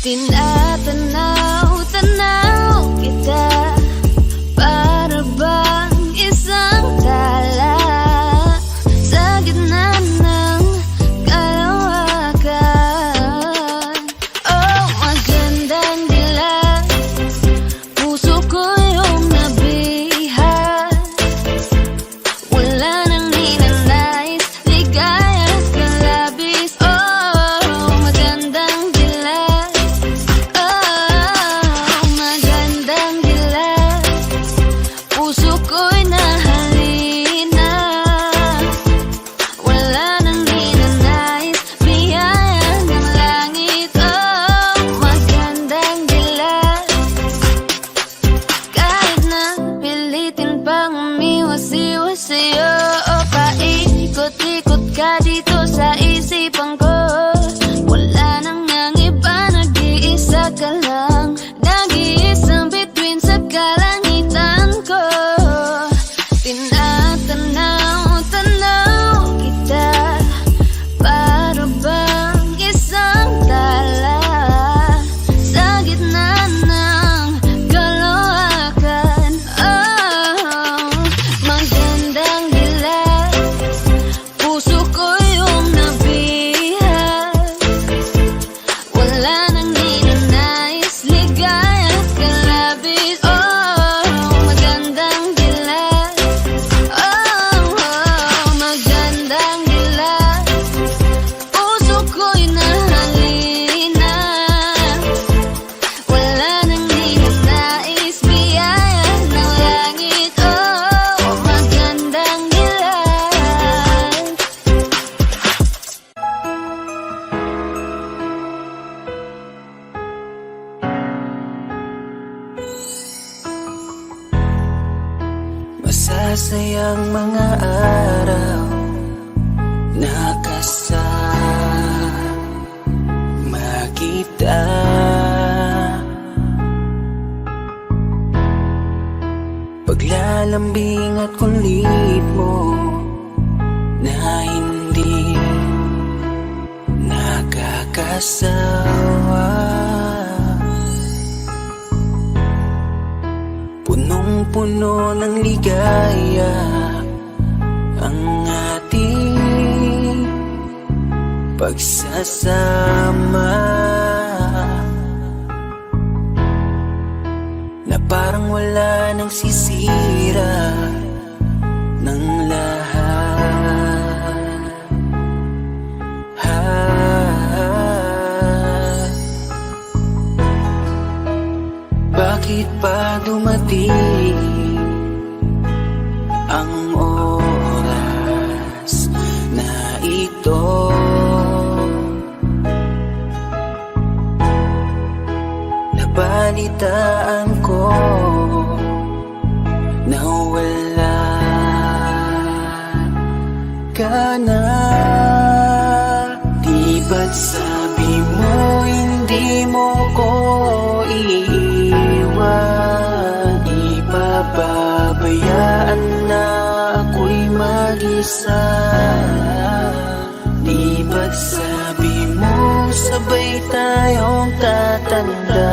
Tinatanaw-tanaw kita, para bang isang tala sa gitna ng kalawakan. Oh, magandang dilag, puso ko yung nabihag. Wala nang ninanais, ligaya at kalabis. Oh, magandang dilag, magandang dilag, puso ko'y nahalina. Wala nang ninanais, biyaya ng langit. Oh, magandang dilag, kahit na pilitin pang umiwas-iwas sa'yo. O paikot-ikot ka dito sa isipan ko. Wala nang ang iba, nag-iisa ka lang, nag-iisang bituin sa kalangitan ko. Tinatanaw-tanaw kita, para bang isang tala sa gitna ng kalawakan. Oh, magandang dilag, puso ko yung nabihag. Wala nang ninanais, ligaya at kalabis. Oh, magandang dilag, magandang dilag, puso ko'y nahalina. Wala nang ninanais, biyaya ng langit. Oh, magandang dilag. Masasayang mga araw na kasama kita. Paglalambing at kulit mo na hindi nakakasawa. Punong-puno ng ligaya ang ating pagsasama, na parang wala nang sisira ng lahat. Bakit pa dumating ang oras na ito? Nabalitaan ko na wala ka na. Di ba't sabi mo hindi mo ko iiwan? Ipapabayaan na ako'y mag-isa. Di ba't sabi mo sabay tayong tatanda?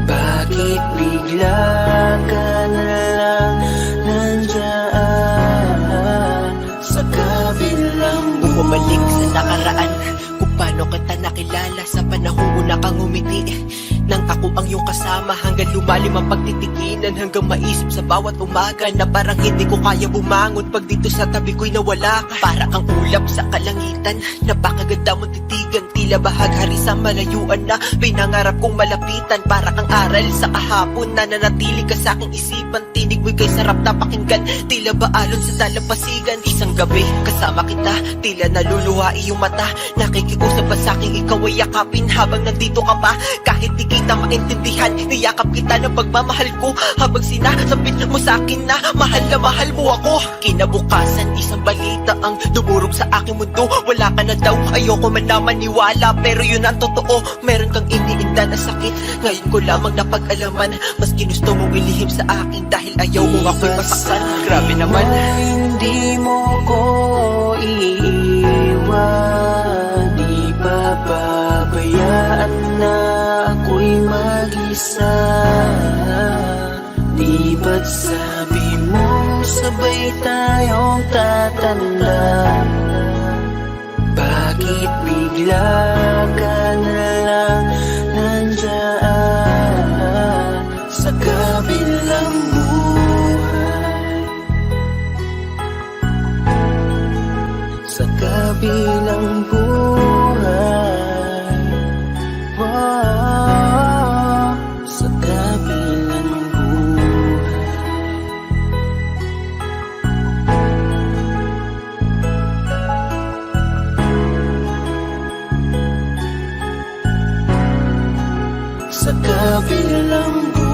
Bakit bigla ka na lang nandyan sa kabilang buhay? Bumalik sa nakaraan, kung paano kita nakilala sa panahong una kang umiti. Nang ako ang iyong kasama, hanggang lumalim ang pagtitikinan, hanggang maisip sa bawat umaga na parang hindi ko kaya bumangon pag dito sa tabi ko'y nawala ka. Para kang ulap sa kalangitan, napakaganda mong titigan, tila bahaghari sa malayuan na pinangarap kong malapitan. Para kang aral sa kahapon na nanatili ka sa aking isipan, tinig mo'y kay sarap na pakinggan, tila ba alon sa dalampasigan. Isang gabi kasama kita, tila naluluha iyong mata, nakikiusap pa sa aking ikaw ay yakapin habang nandito ka pa. Kahit di kita maintindihan, niyakap kita ng pagmamahal ko, habang sinasabit mo sa akin na mahal mo ako. Kinabukasan, isang balita ang dumurog sa aking mundo. Wala ka na daw, ayoko man na maniwala, pero yun ang totoo. Meron kang iniinda na sakit, ngayon ko lamang napag-alaman. Mas ginusto mong ilihim sa akin dahil ayaw mong ako'y masaktan. Grabe naman. Hindi mo ko iiwan, di papabayaan. hayaan na ako'y mag-isa? Di ba't sabi mo sabay tayong tatanda? Bakit bigla ka na lang nandyan sa kabilang buhay? Sa kabilang buhay, wow, sa kabilang buhay. Sa kabilang buhay.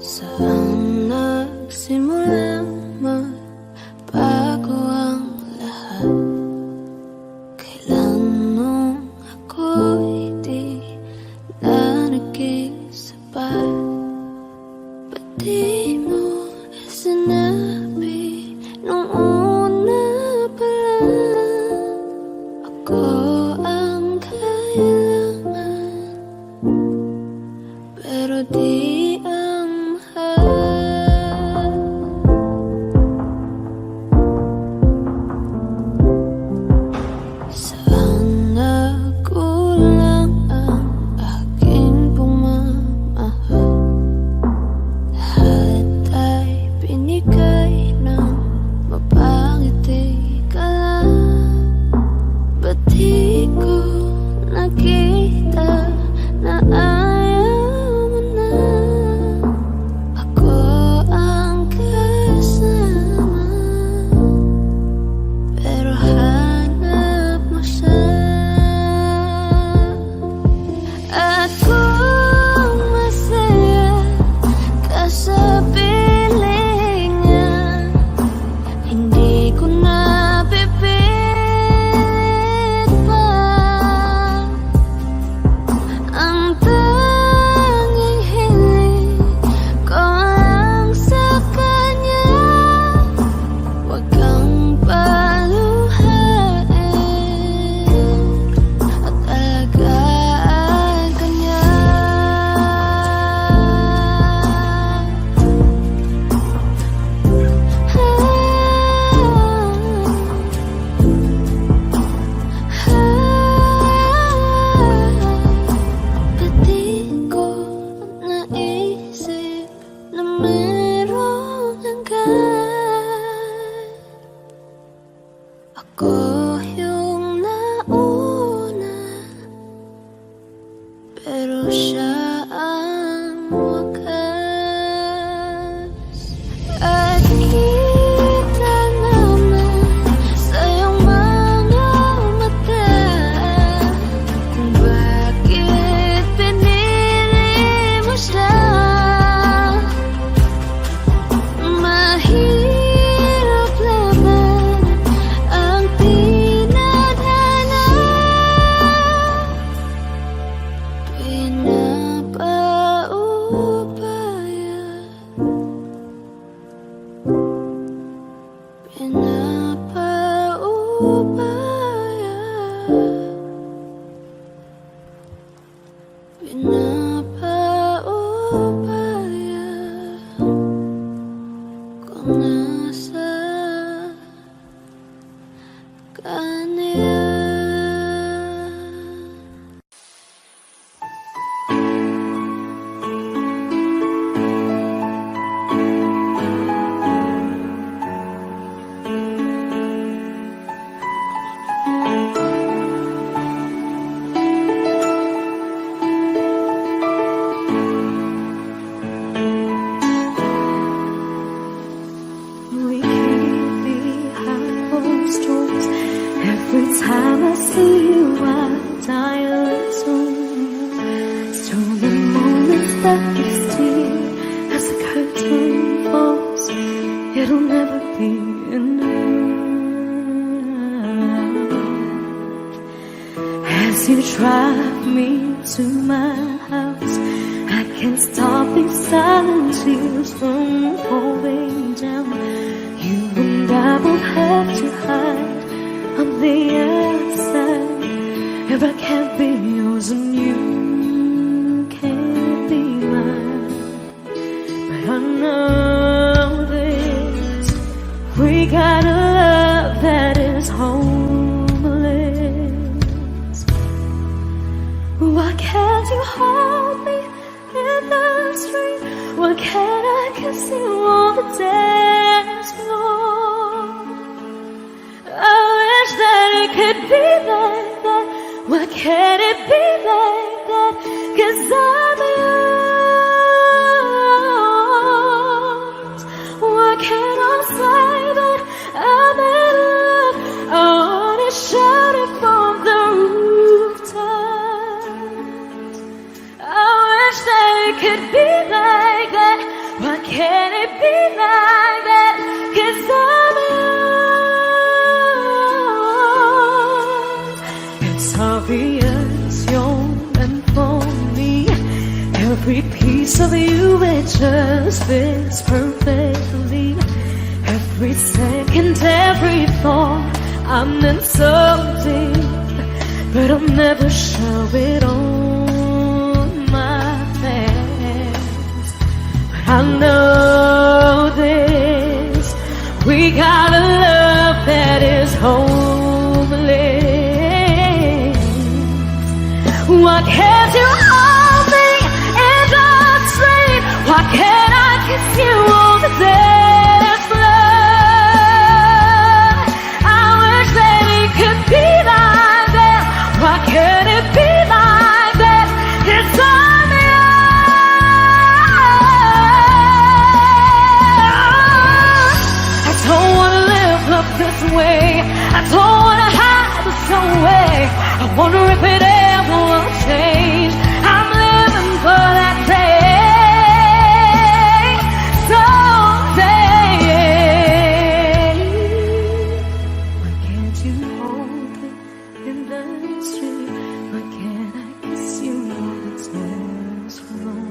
Saan nagsimulang magbago ang lahat? Kailan nung ako'y di na naging sapat? Ba't di mo sinabi nung una pa lang ako ang kailangan, pero di ang mahal? Saan nagkulang ang aking pagmamahal? Lahat ay binigay ng mapangiti ka lang. Ba't di ko nakita na ayaw mo na ako ang kasama, pero hanap mo siya? At kung masaya ka sa piling niya, hindi ko na pipilit pa. Ang tanging hiling ko lang sa kanya, huwag kang paluhain at alagaan ka niya. Ba't di ko naisip na merong hanggan? Ako yung nauna, pero siya ang wakas. At kita naman sa iyong mga mata kung bakit pinili mo siya. Mahirap naman ang tinadhana, pinapaubaya, pinapaubaya, pinapaubaya kung nasa kanya. to my house. I can't stop these silent tears from falling down. You and I both have to hide on the outside. If I can't be yours and you can't be mine, but I know this, we got a love that is homeless. Why can't you hold me in the street? Why can't I kiss you on the dance floor? I wish that it could be like that. Why can't it be like that? 'Cause I'm yours. Why can't I say that I'm in love? I wanna shout it from the rooftop. I wish that it could be like that. Why can't it be like that? 'Cause I'm yours. It's obvious you're meant for me. Every piece of you, it just fits perfectly. Every second, every thought, I'm in so deep, but I'll never show it on my face. But I know this, we got a love that is homeless. Why can't you hold me in the street? Why can't I kiss you on the dance floor? I wish that it could be like that. Why can't it be like that? 'Cause I'm yours. I don't wanna live up this way. I don't wanna hide this away. I wonder if it ever will change. I'm living for that day, someday. Why can't you hold me in the street? Why can't I kiss you on the dance floor?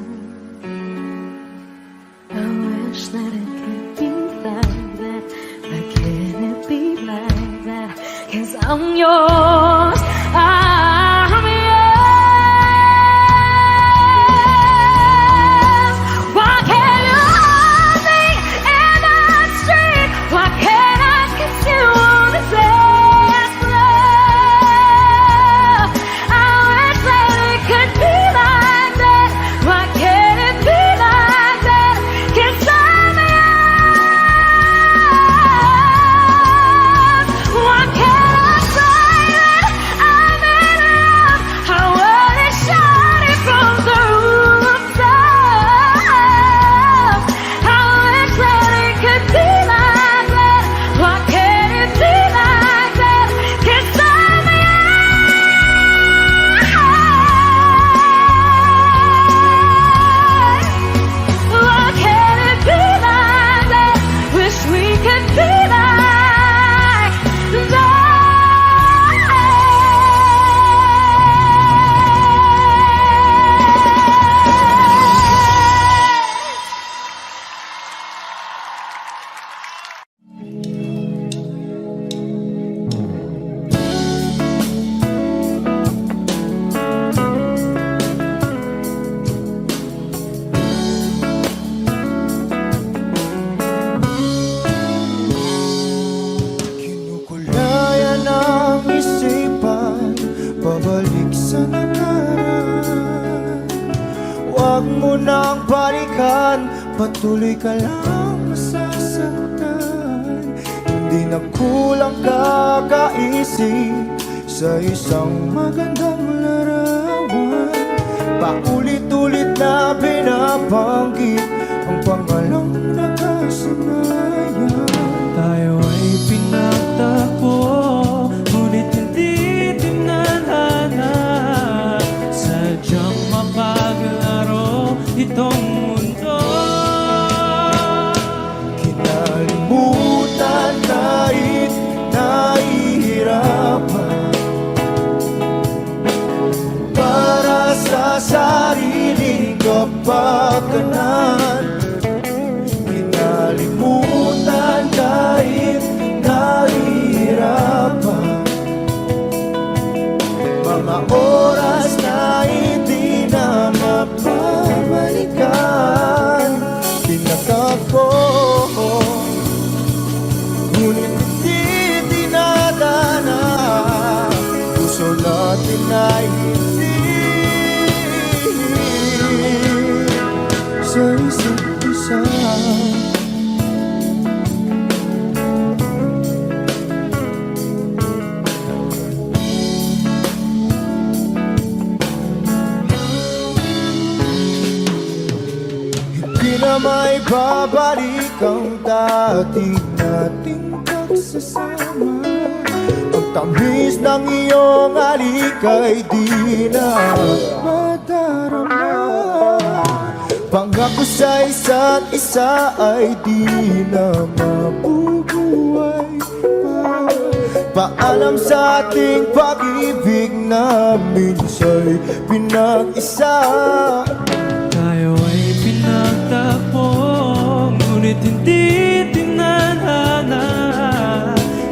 I wish that it could be like that. Why can't it be like that? 'Cause I'm yours. I'm yours. Why can't you hold me in the street? Why can't I kiss you on the dance floor? I wish that it could be like that. Why can't it be like that? 'Cause I'm yours. Why can't I say that I'm in love? I wanna shout it from the rooftop. I wish that it could be like that. Why can't it be like that? 'Cause I'm yours. Why can't it be like that? Wish we could be like that. Kinukulayan ang isipan, pabalik sa nakaraan. Huwag mo nang balikan, patuloy ka lang masasaktan. Hindi na kulang kakaisip sa isang magandang larawan. Paulit-ulit na binabanggit ang pangalang nakasanayan. Tayo ay pinagtagpo, ngunit hindi tinadhana. Sadyang mapaglaro itong mundo. Kinalimutan kahit nahihirapan. Para sa mapaganan. Kinalimutan kahit nahihirapan, mga oras na hindi na mapabalikan. Pinagtagpo, ngunit hindi dinadana. Puso natin ay hindi sa isa't isa. Hindi na may babalik ang dati nating pagsasama. Ang tamis ng iyong halik ay di na madarama. Pangako sa isa't isa ay di na mabubuhay pa. Paalam sa ating pag-ibig na minsa'y pinag-isa. Tayo ay pinagtagpo, ngunit hindi tinadhana.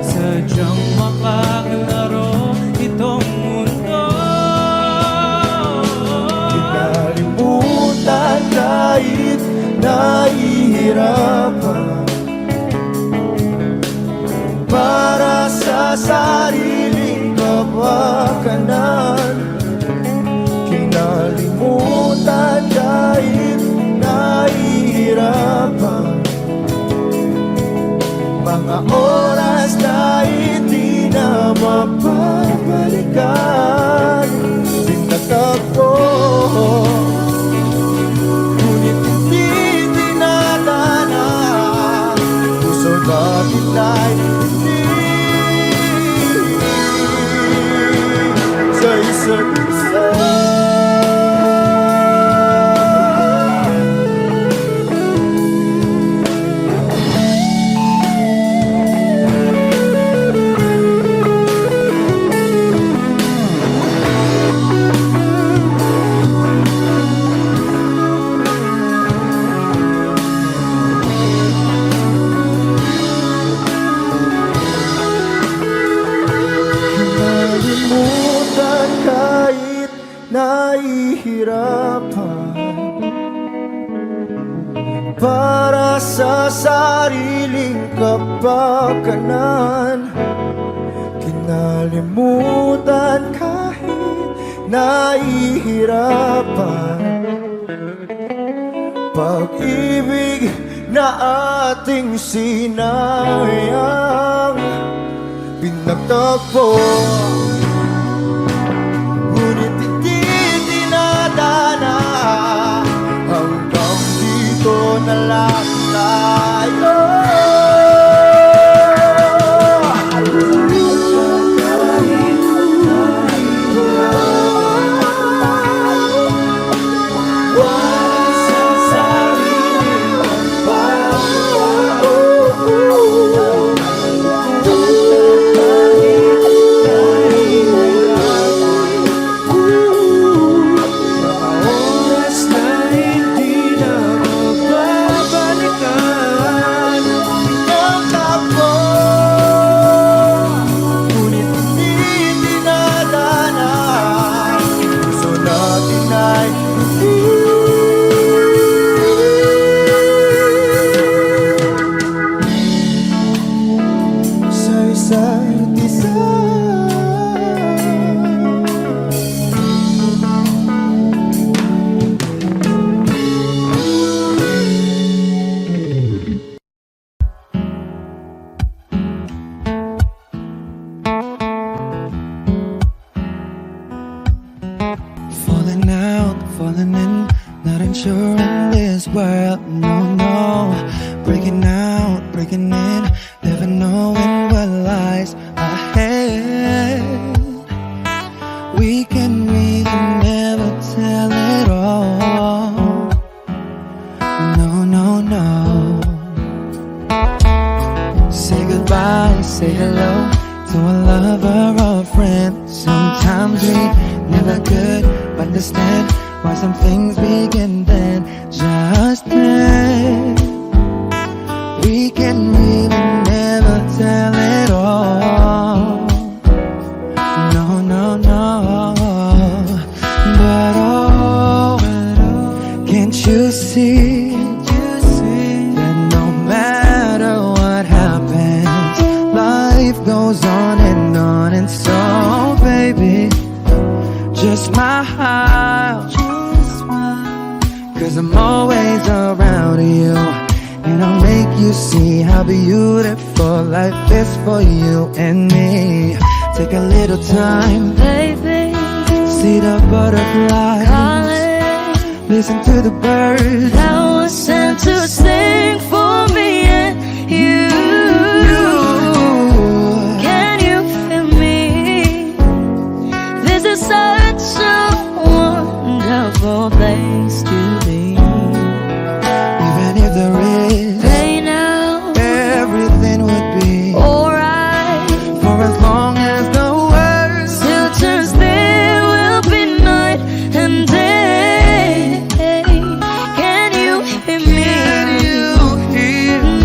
Sadyang makakalaro itong mundo. Kinalimutan kahit nahihirapan, para sa sariling kapakanan. Kinalimutan kahit nahihirapan, mga oras na hindi na mapabalikan. Pinagtagpo, ngunit hindi dinadana. Puso natin ay hindi sa isa't isa. Kinalimutan kahit nahihirapan, para sa sariling kapakanan. Kinalimutan kahit nahihirapan, pag-ibig na ating sinayang. Pinagtagpo, ngunit hindi dinadana. Hanggang dito na lang tayo. Falling out, falling in, not unsure in this world, no, no. Breaking out, breaking in, never knowing what lies ahead. We can really never tell it all. No, no, no. Say goodbye, say hello to a lover or a friend. Sometimes we never could understand why some things begin then, just then. We can really never tell it all. No, no, no. But oh, can't you see that no matter what happens, life goes on, and so baby, just smile, cause I'm always around you, and I'll make you see how beautiful life is for you and me. Take a little time, Baby, see the butterflies, calling. listen to the birds That was sent to sing for me and you. Can you feel me? This is such a wonderful place to be. Even if there is Right now, everything would be alright. for as long as the world Still turns there will be night and day. Can you hear me?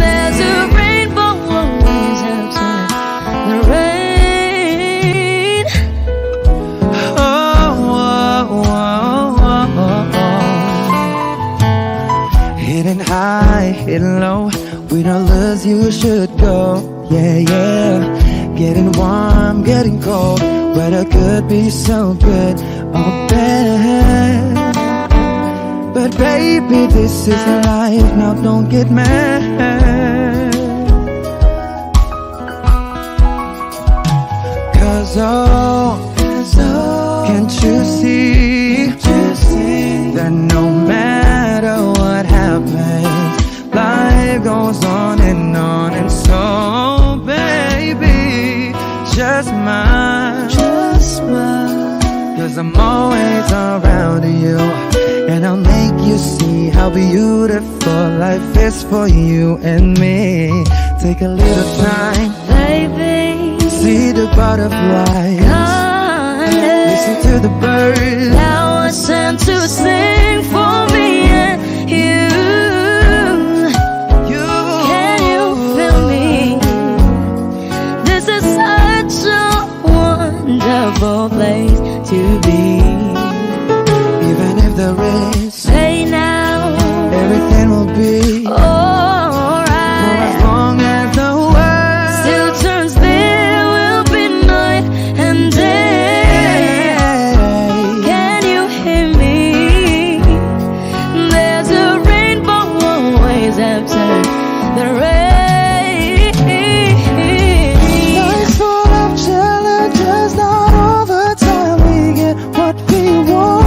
There's a rainbow always outside the rain. Hidden high, hidden low, with all lures you should go. Yeah, yeah. Getting warm, getting cold, weather could be so good or bad. But baby, this is life, now don't get mad. Cause can't you see that no matter what happens, life goes on, and so baby, just smile, cause I'm always around you, and I'll make you see how beautiful life is for you and me. Take a little time, Baby, see the butterflies, listen to the birds that was sent to sing for me and you. Can you feel me? This is such a wonderful place to be. Even if there is Say now, everything will be for alright. as long as the world Still turns there will be night and day. Can you hear me? There's a rainbow always after the rain. Life's full of challenges, not all the time we get what we want.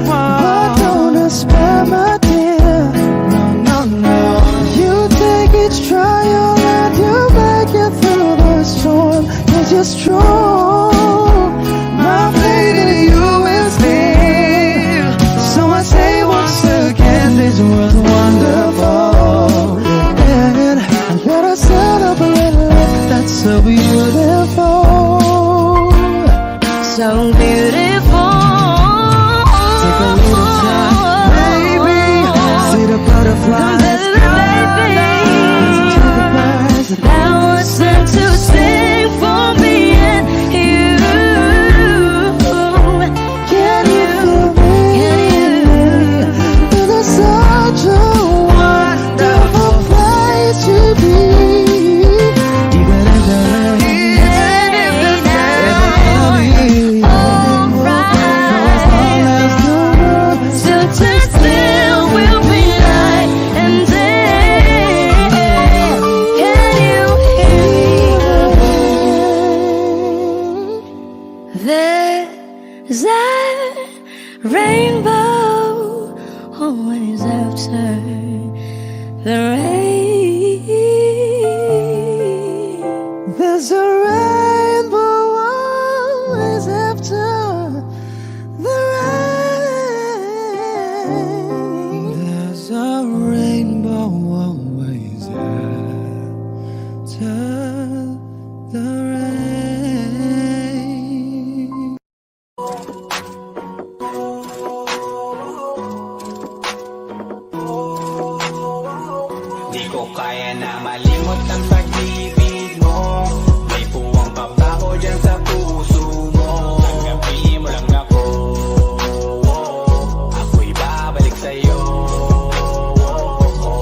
But don't despair, my dear. No, no, no. You take each trial and you make it through the storm, cause you're strong. My faith in you is real. So I say once again, this world's wonderful. And let us celebrate life that's so beautiful. So beautiful. Take a little time, baby. See the butterflies, listen to the birds. That was sent to sing for me and you. Can you feel me? This is such a wonderful place to be. Even if there is Still turns there will be night and day. Can you hear me? There's a rainbow always after the rain. there's a rainbow always after the rain. There's a rainbow always after the rain. kaya na malimot ang pag-ibig mo. May puwang pa ba ko dyan sa puso mo? Tanggapin mo lang ako, ako'y babalik sa'yo.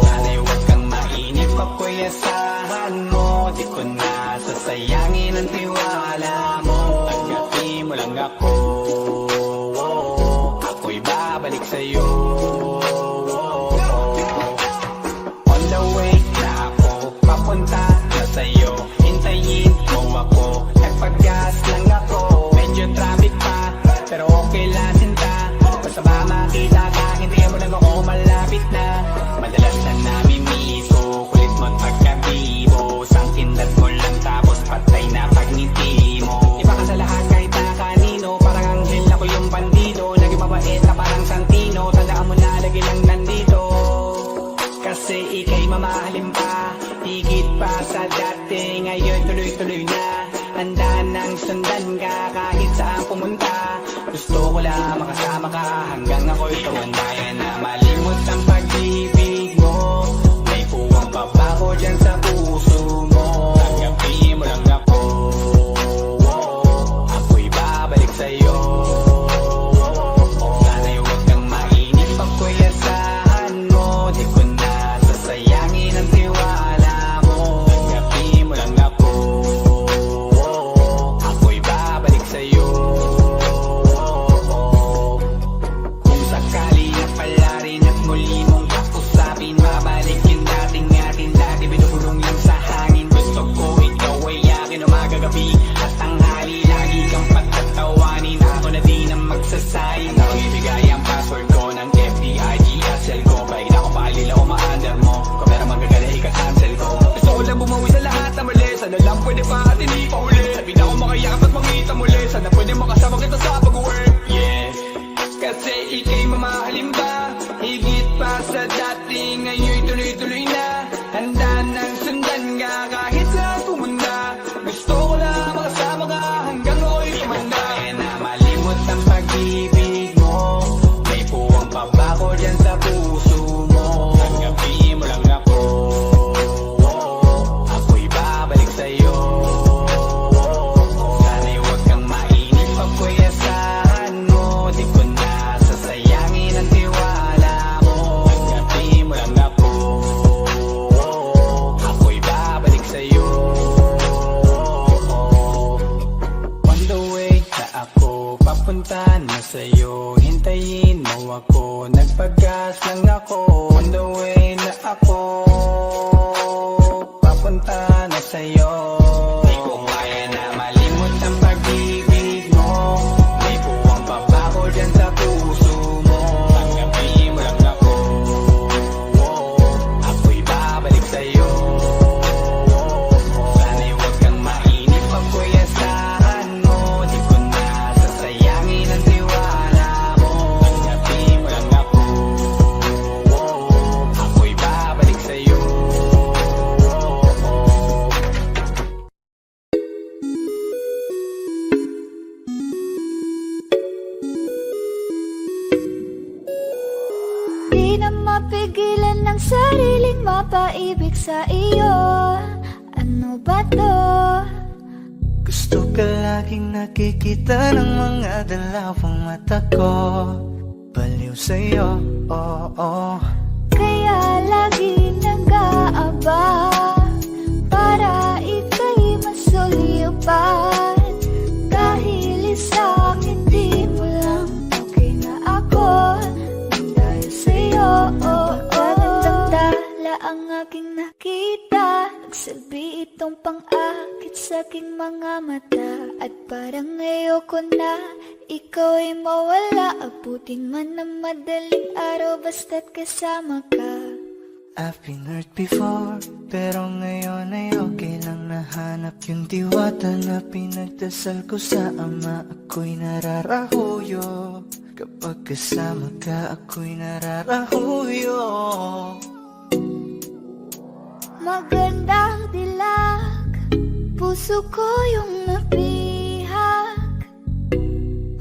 Sana'y huwag kang mainip, ako'y asahan mo. Di ko na sasayangin ang tiwala mo. Tanggapin mo lang ako, ako'y babalik sa'yo. On the way na ako, papunta na sa'yo. Hintayin mo ako, nagpag-gas lang ako. Medyo traffic pa, pero okay lang sinta. Basta ba makita ka, hindi mo lang ako malapit na. Madalas na namimiso, kulit mo't pagkabibo. Sangkindat mo lang tapos patay na pagngiti mo. Iba ka sa lahat kahit na kanino, parang anghel ako yung bandido. Naging mabait na parang Santino, tandaan mo na lagi lang nandito. Kasi ika'y mamahalin pa, higit pa sa dati. Ngayon tuloy-tuloy na, handa nang sundan ka kahit saan pumunta. Gusto ko lang makasama ka hanggang ako'y tumanda. Kaya na malimot ang pag-ibig mo. May puwang pa ba ko dyan sa puso mo? Tanggapin mo lang ako, ako'y babalik sa'yo. Sana'y huwag kang mainip, ako'y asahan mo. Di ko na sasayangin ang tiwala mo. Tanggapin mo lang ako, ako'y babalik sa'yo. Kung sakali na pala rin at muli mong kausapin, mabalik yung dating atin dati, binubulong lang sa hangin. Gusto ko ikaw ay akin umaga gabi at tanghali, lagi kang pagtatawanin. Ako na din ang magsasayin, ako ibigay ang password ko ng FBIG at cell ko. Baik na ako paalila o ma-under mo, kung meron magagala ika-cancel ko. Gusto ko lang bumawi sa lahat na mali, sana lang pwede pa at hindi pa huli. Sabi na ako makayakap at makita muli, sana pwede makasama kita sa pag-work. Yes, kasi ika'y mamahalin ba, higit pa sa dati. Ngayon tuloy-tuloy na, handa nang sundan ka kahit saan pumunta. Gusto ko lang makasama ka hanggang ako'y tumanda. Kaya na malimot ang pag-ibig mo. May puwang pa ba ko dyan sa puso mo? Tanggapin mo lang ako, ako'y babalik sa'yo. Sana'y huwag kang mainip, ako'y asahan mo. Di ko na sasayangin ang tiwala mo. Tanggapin mo lang ako, ako'y babalik sa'yo. On the way na ako, papunta na sa'yo. Hintayin mo ako, nagpag-gas lang ako. On the way na ako, papunta na sa'yo. Di ko kaya na malimot ang pag-ibig mo. May puwang pa ba ko dyan sa puso mo? Tanggapin mo lang ako, ako'y babalik sa'yo. Sana'y huwag kang mainip, ako'y asahan mo. Di ko na sasayangin ang tiwala mo. Tanggapin mo lang ako, ako'y babalik sa'yo. Di na mapigilan ng sariling mapaibig sa iyo. Ano ba to? Gusto ka laging nakikita ng mga dalawang mata ko. Baliw sa'yo, oo. Kaya lagi nag-aaba para ika'y masulipan. Dahil sa'kin di mo lang okay na ako nang dahil sa'yo. Magandang dala ang aking nakita, nagsilbi itong pang-akit sa aking mga mata. At parang ayoko na ikaw ay mawala, abutin man ng madaling araw basta't kasama ka. I've been hurt before, pero ngayon ay okay lang. Nahanap yung diwata na pinagdasal ko sa ama. Ako'y nararahuyo, kapag kasama ka ako'y nararahuyo. Magandang dilag, puso ko yung napihak.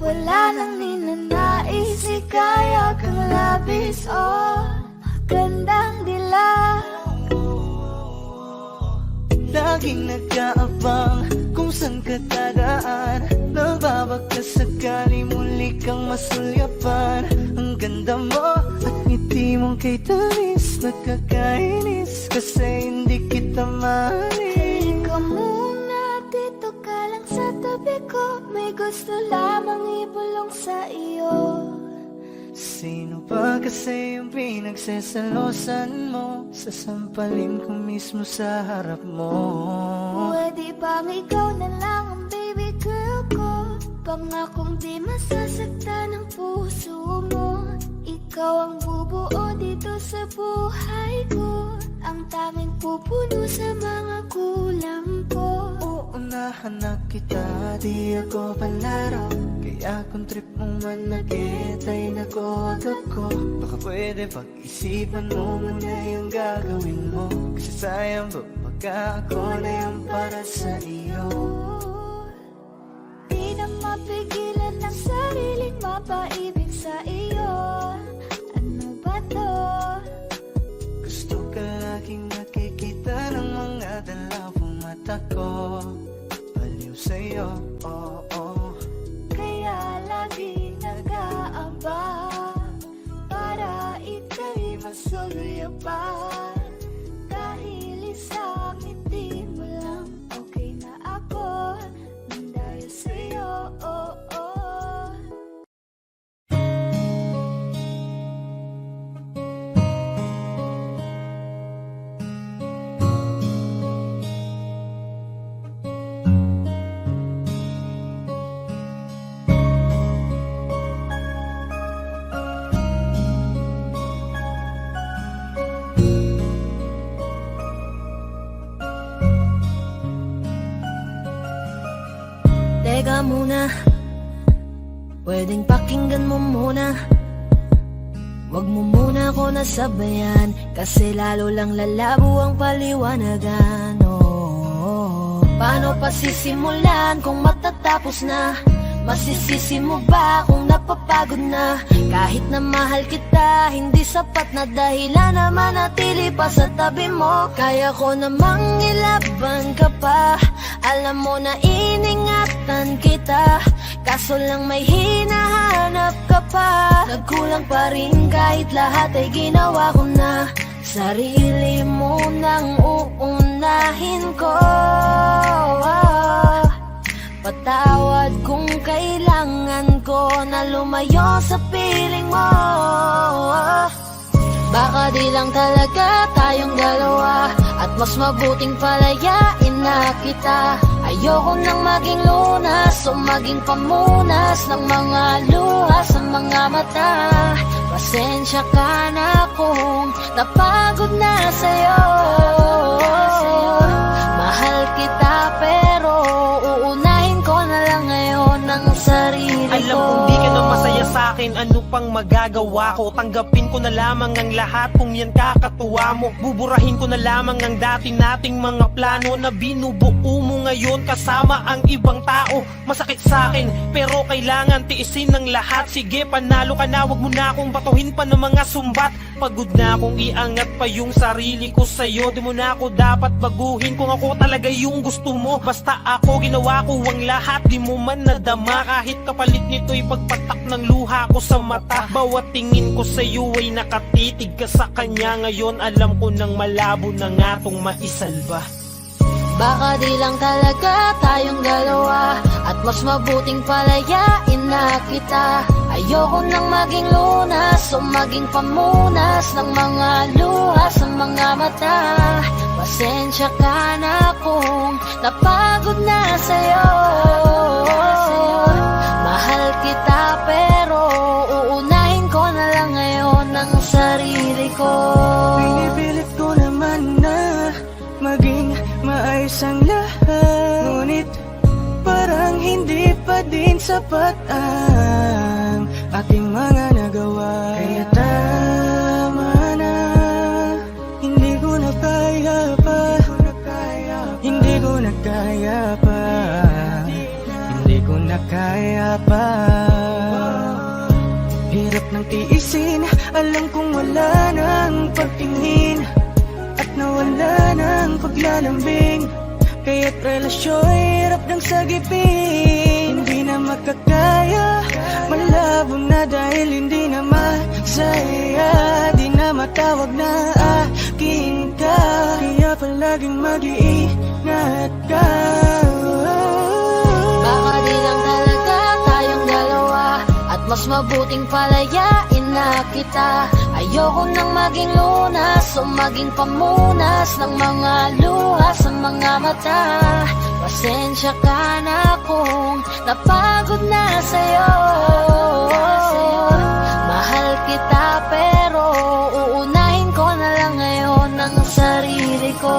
Wala nang ninanais, ikaya kang labis. Oh, magandang dilag, laging nag-aabang kung saan ka dadaan. Nagbabaka sakali muli kang masulyapan. Ang ganda mo at ngiti mong kay tamis, nakakainis kasi hindi kita mahalin. Ikaw muna, dito ka lang sa tabi ko. May gusto lamang ibulong sa iyo. Sino ba kasi yung pinagsasalosan mo? Sasampalin ko mismo sa harap mo. Pwede bang ikaw na lang ang baby girl ko? Pangakong di masasaktan ang puso mo. Ikaw ang bubuo dito sa buhay ko, ang tanging pupuno sa mga kulang ko. Uunahan na kita, di ako palaro. Kaya kung trip mong manakit ay nakoto ko. Baka pwede pag-isipan mo muna yung gagawin mo. Kasi sayang ba pagka ako na yung para sa iyo. Di na mapigilan ang sariling mapaibig sa iyo. Ano ba to? Gusto ka laging nakikita ng mga dalawang mata ko. Baliw sa'yo, oo. Kaya lagi nag-aaba para ika'y masulyapan. Dahil isang ngiti mo lang, okay na ako nang dahil sa'yo, oh. Teka muna, pwedeng pakinggan mo muna. Wag mo muna ako nasabayan, kasi lalo lang lalabo ang paliwanagan. Oh, paano pa sisimulan kung matatapos na? Masisisi mo ba kung napapagod na? Kahit na mahal kita, hindi sapat na dahilan na manatili pa sa tabi mo. Kaya ko namang ilaban ka pa, alam mo na iningatan kita. Kaso lang may hinahanap ka pa. Nagkulang pa rin kahit lahat ay ginawa ko na. Sarili mo nang uunahin ko. Patawad kung kailangan ko na lumayo sa piling mo. Baka di lang talaga tayong dalawa, at mas mabuting palayain na kita. Ayoko nang maging lunas o maging pamunas ng mga luha sa mga mata. Pasensya ka na kung napagod na sa'yo. Mahal kita pero uunahin ko na lang ngayon ang sarili ko. Alam kong di ka na masaya sa'kin, ano pang magagawa ko? Tanggapin ko na lamang ang lahat kung yan kakatuwa mo. Buburahin ko na lamang ang dati nating mga plano na binubuo mo ngayon kasama ang ibang tao. Masakit sa'kin pero kailangan tiisin ng lahat. Sige, panalo ka na, wag mo na akong batuhin pa ng mga sumbat. Pagod na akong iangat pa yung sarili ko sa'yo. Di mo na ako dapat baguhin kung ako talaga yung gusto mo. Basta ako ginawa ko ang lahat, di mo man nadama. Kahit kapalit nito'y pagpatak ng luha ko sa mata. Bawat tingin ko sa'yo ay nakatitig ka sa kanya. Ngayon alam ko nang malabo na nga tong maisalba. Baka di lang talaga tayong dalawa, at mas mabuting palayain na kita. Ayoko nang maging lunas o maging pamunas ng mga luha sa mga mata. Pasensya ka na kung napagod na sa'yo. Mahal kita pero uunahin ko na lang ngayon ang sarili ko. Pinipilit ko naman na maging maayos ang lahat, ngunit parang hindi pa din sapat ang ating mga nagawa. Kaya tama na, hindi ko na kaya pa, hindi ko na kaya pa, hindi ko na kaya pa. Hirap ng tiisin, alam kong wala nang pagtingin at nawala ng paglalambing. Kaya't relasyon hirap ng sagipin. Hindi na makakaya, malabo na dahil hindi na masaya. Di na matawag na akin ka, kaya palaging mag-iingat ka. Baka di lang talaga tayong dalawa, at mas mabuting palayain na kita. Ayoko nang maging lunas o maging pamunas ng mga luha sa mga mata. Pasensya ka na kung napagod na sa'yo. Mahal kita pero uunahin ko na lang ngayon ang sarili ko.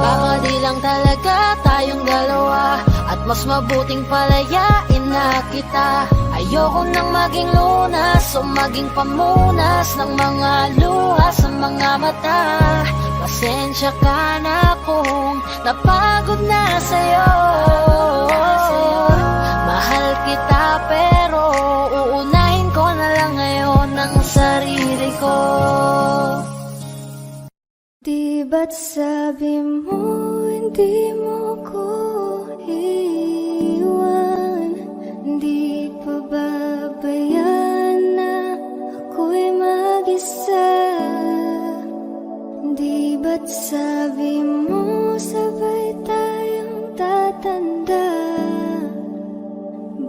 Baka di lang talaga tayong dalawa, at mas mabuting palayain na kita. Ayoko nang maging lunas o maging pamunas ng mga luha sa mga mata. Pasensya ka na kung napagod na sa'yo. Mahal kita pero uunahin ko na lang ngayon ang sarili ko. Di ba't sabi mo hindi mo ko iwan? Di pa babayaan na ako'y mag-isa? Di ba't sabi mo sabay tayong tatanda?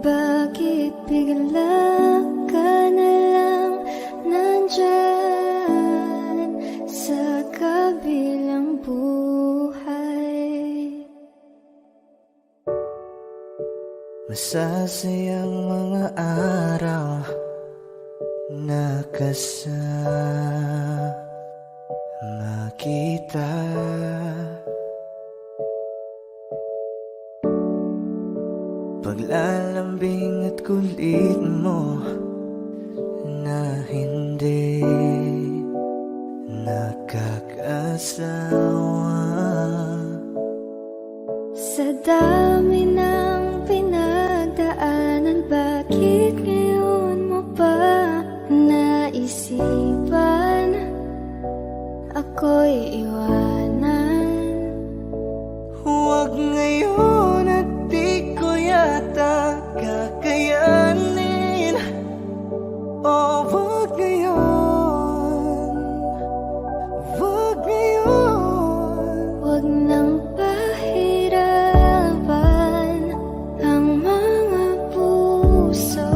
Bakit bigla ka na lang nandyan sa kabilang buhay? Masasayang mga araw na kasama kita. Paglalambing at kulit mo na hindi nakakasawa. Sa dami ng pinagdaanan, bakit ngayon mo pa naisipan ako'y iwanan? Huwag ngayon at di ko yata kakayanin. Oh, huwag ngayon, huwag ngayon. Huwag nang pahirapan ang mga puso.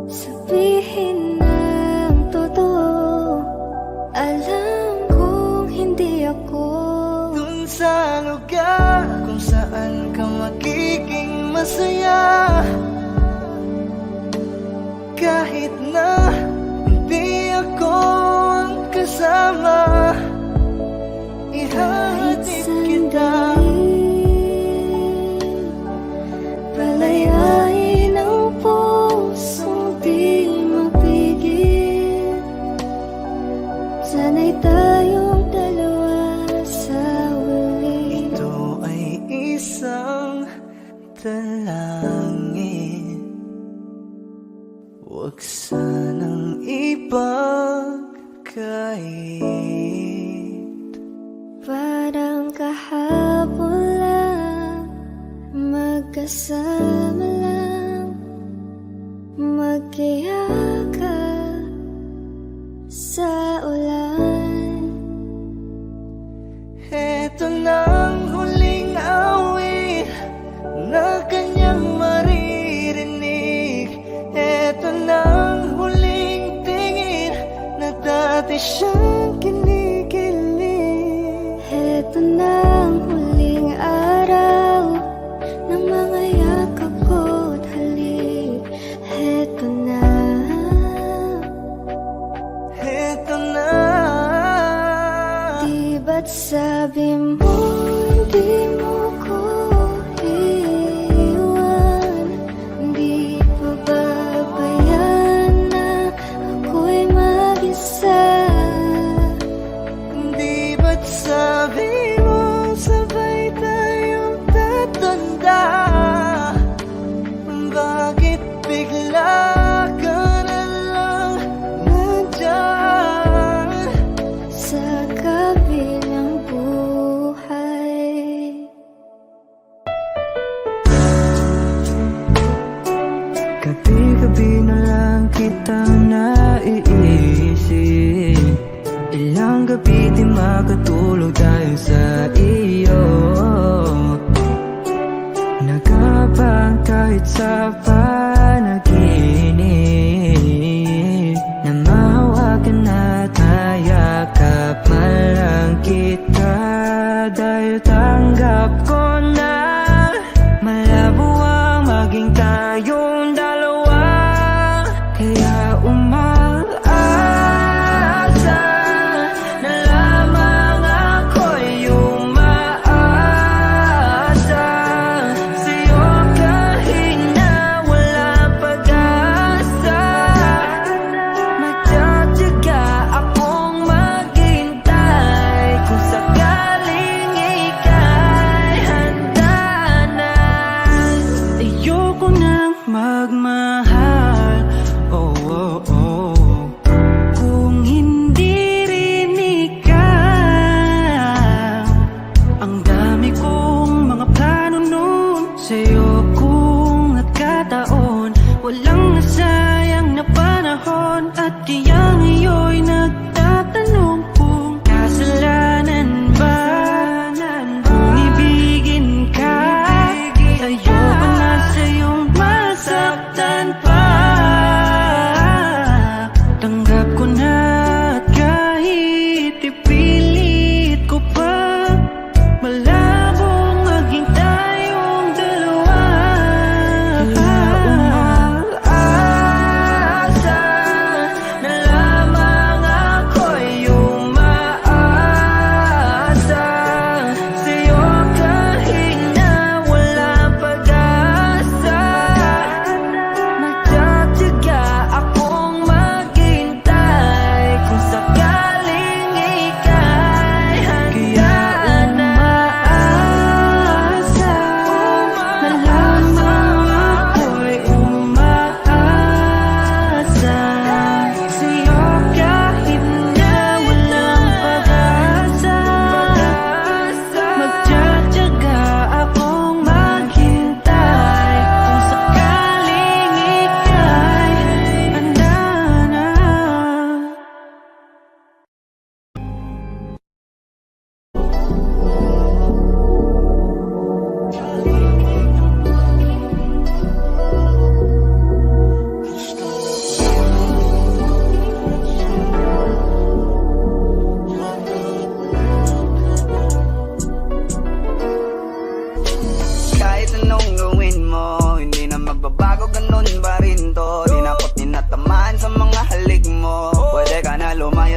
Sabihin ng totoo, alam kong hindi ako Dun sa lugar kung saan ka magiging masaya, kahit na hindi ako ang kasama, ihahatid kita. Palayain ang pusong di mapigil. Sana'y tayong dalawa sa huli. Ito ay isang dalangin, huwag sanang ipagkait. Parang kahapon lang, magkasama lang, magkiyakap sa ulan. Eto nang huling awit na kanyang maririnig. Eto nang huling tingin na dati siyang kinikilig. Heto na ang huling araw ng mga yakap ko't halik. Heto na. Eto na. Di ba't sabi mo hindi mo ko iwan? Di pa babayaan na ako'y mag-isa? Di ba't sabi mo sabay tayong tatanda? Bakit bigla ka na lang nandyan Sa kabilang buhay.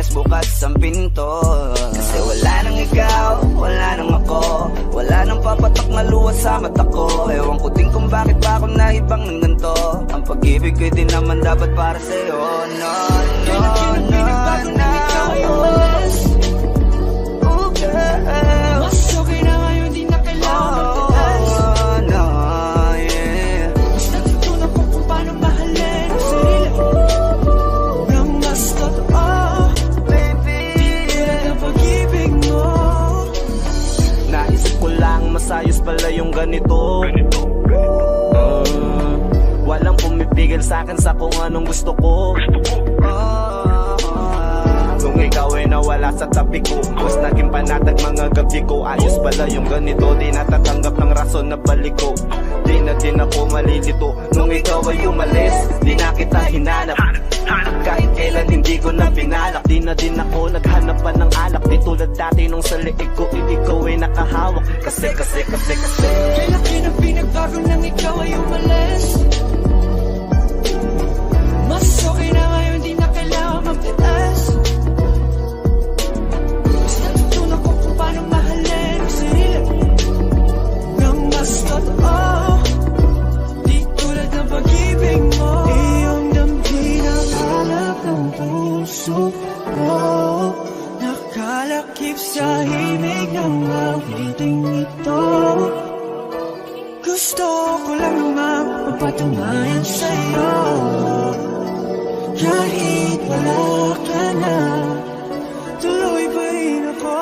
lumayas bukas ang pinto. Kasi wala nang ikaw, wala nang ako, wala nang papatak na luha sa mata ko. Ewan ko din kung bakit pa ako naibang ng ganito. Ang pag-ibig ko din naman dapat para sa'yo. No, no, no, no. Oh, girl. Mas okay na ngayon, di na kailangan magtaas. Oh, no, yeah. Mas natutunan ko kung paano mahalin ang sarili nang mas totoo. Baby, Tulad ng pag-ibig mo. Naisip ko lang masayos pala yung ganito. Walang pumipigil sa'kin sa kung anong gusto ko. Nung ikaw ay nawala sa tabi ko, mas naging panatag mga gabi ko. Ayos pala yung ganito, di natatanggap ng rason na balik ko. Di na din ako malilito. Nung ikaw ay umalis, di na kita hinanap. Kahit kailan hindi ko na pinalak. Di na din ako naghanap pa ng alak. Di tulad dati nung sa liig ko, ikaw ay nakahawak. Kasi Kailan na pinagbago nang ikaw ay umalis. Mas okay na ngayon, di na kailangan magtaas. Mas natutunan ko kung paano mahalin ang sarili nang mas totoo. Di tulad ng pag-ibig mo. Iyong damhin ang halap ng puso ko. Nakalakip sa himig ng awiting ito. Gusto ko lang naman mapatunayan sa'yo. Kahit wala ka na, tuloy pa rin ako.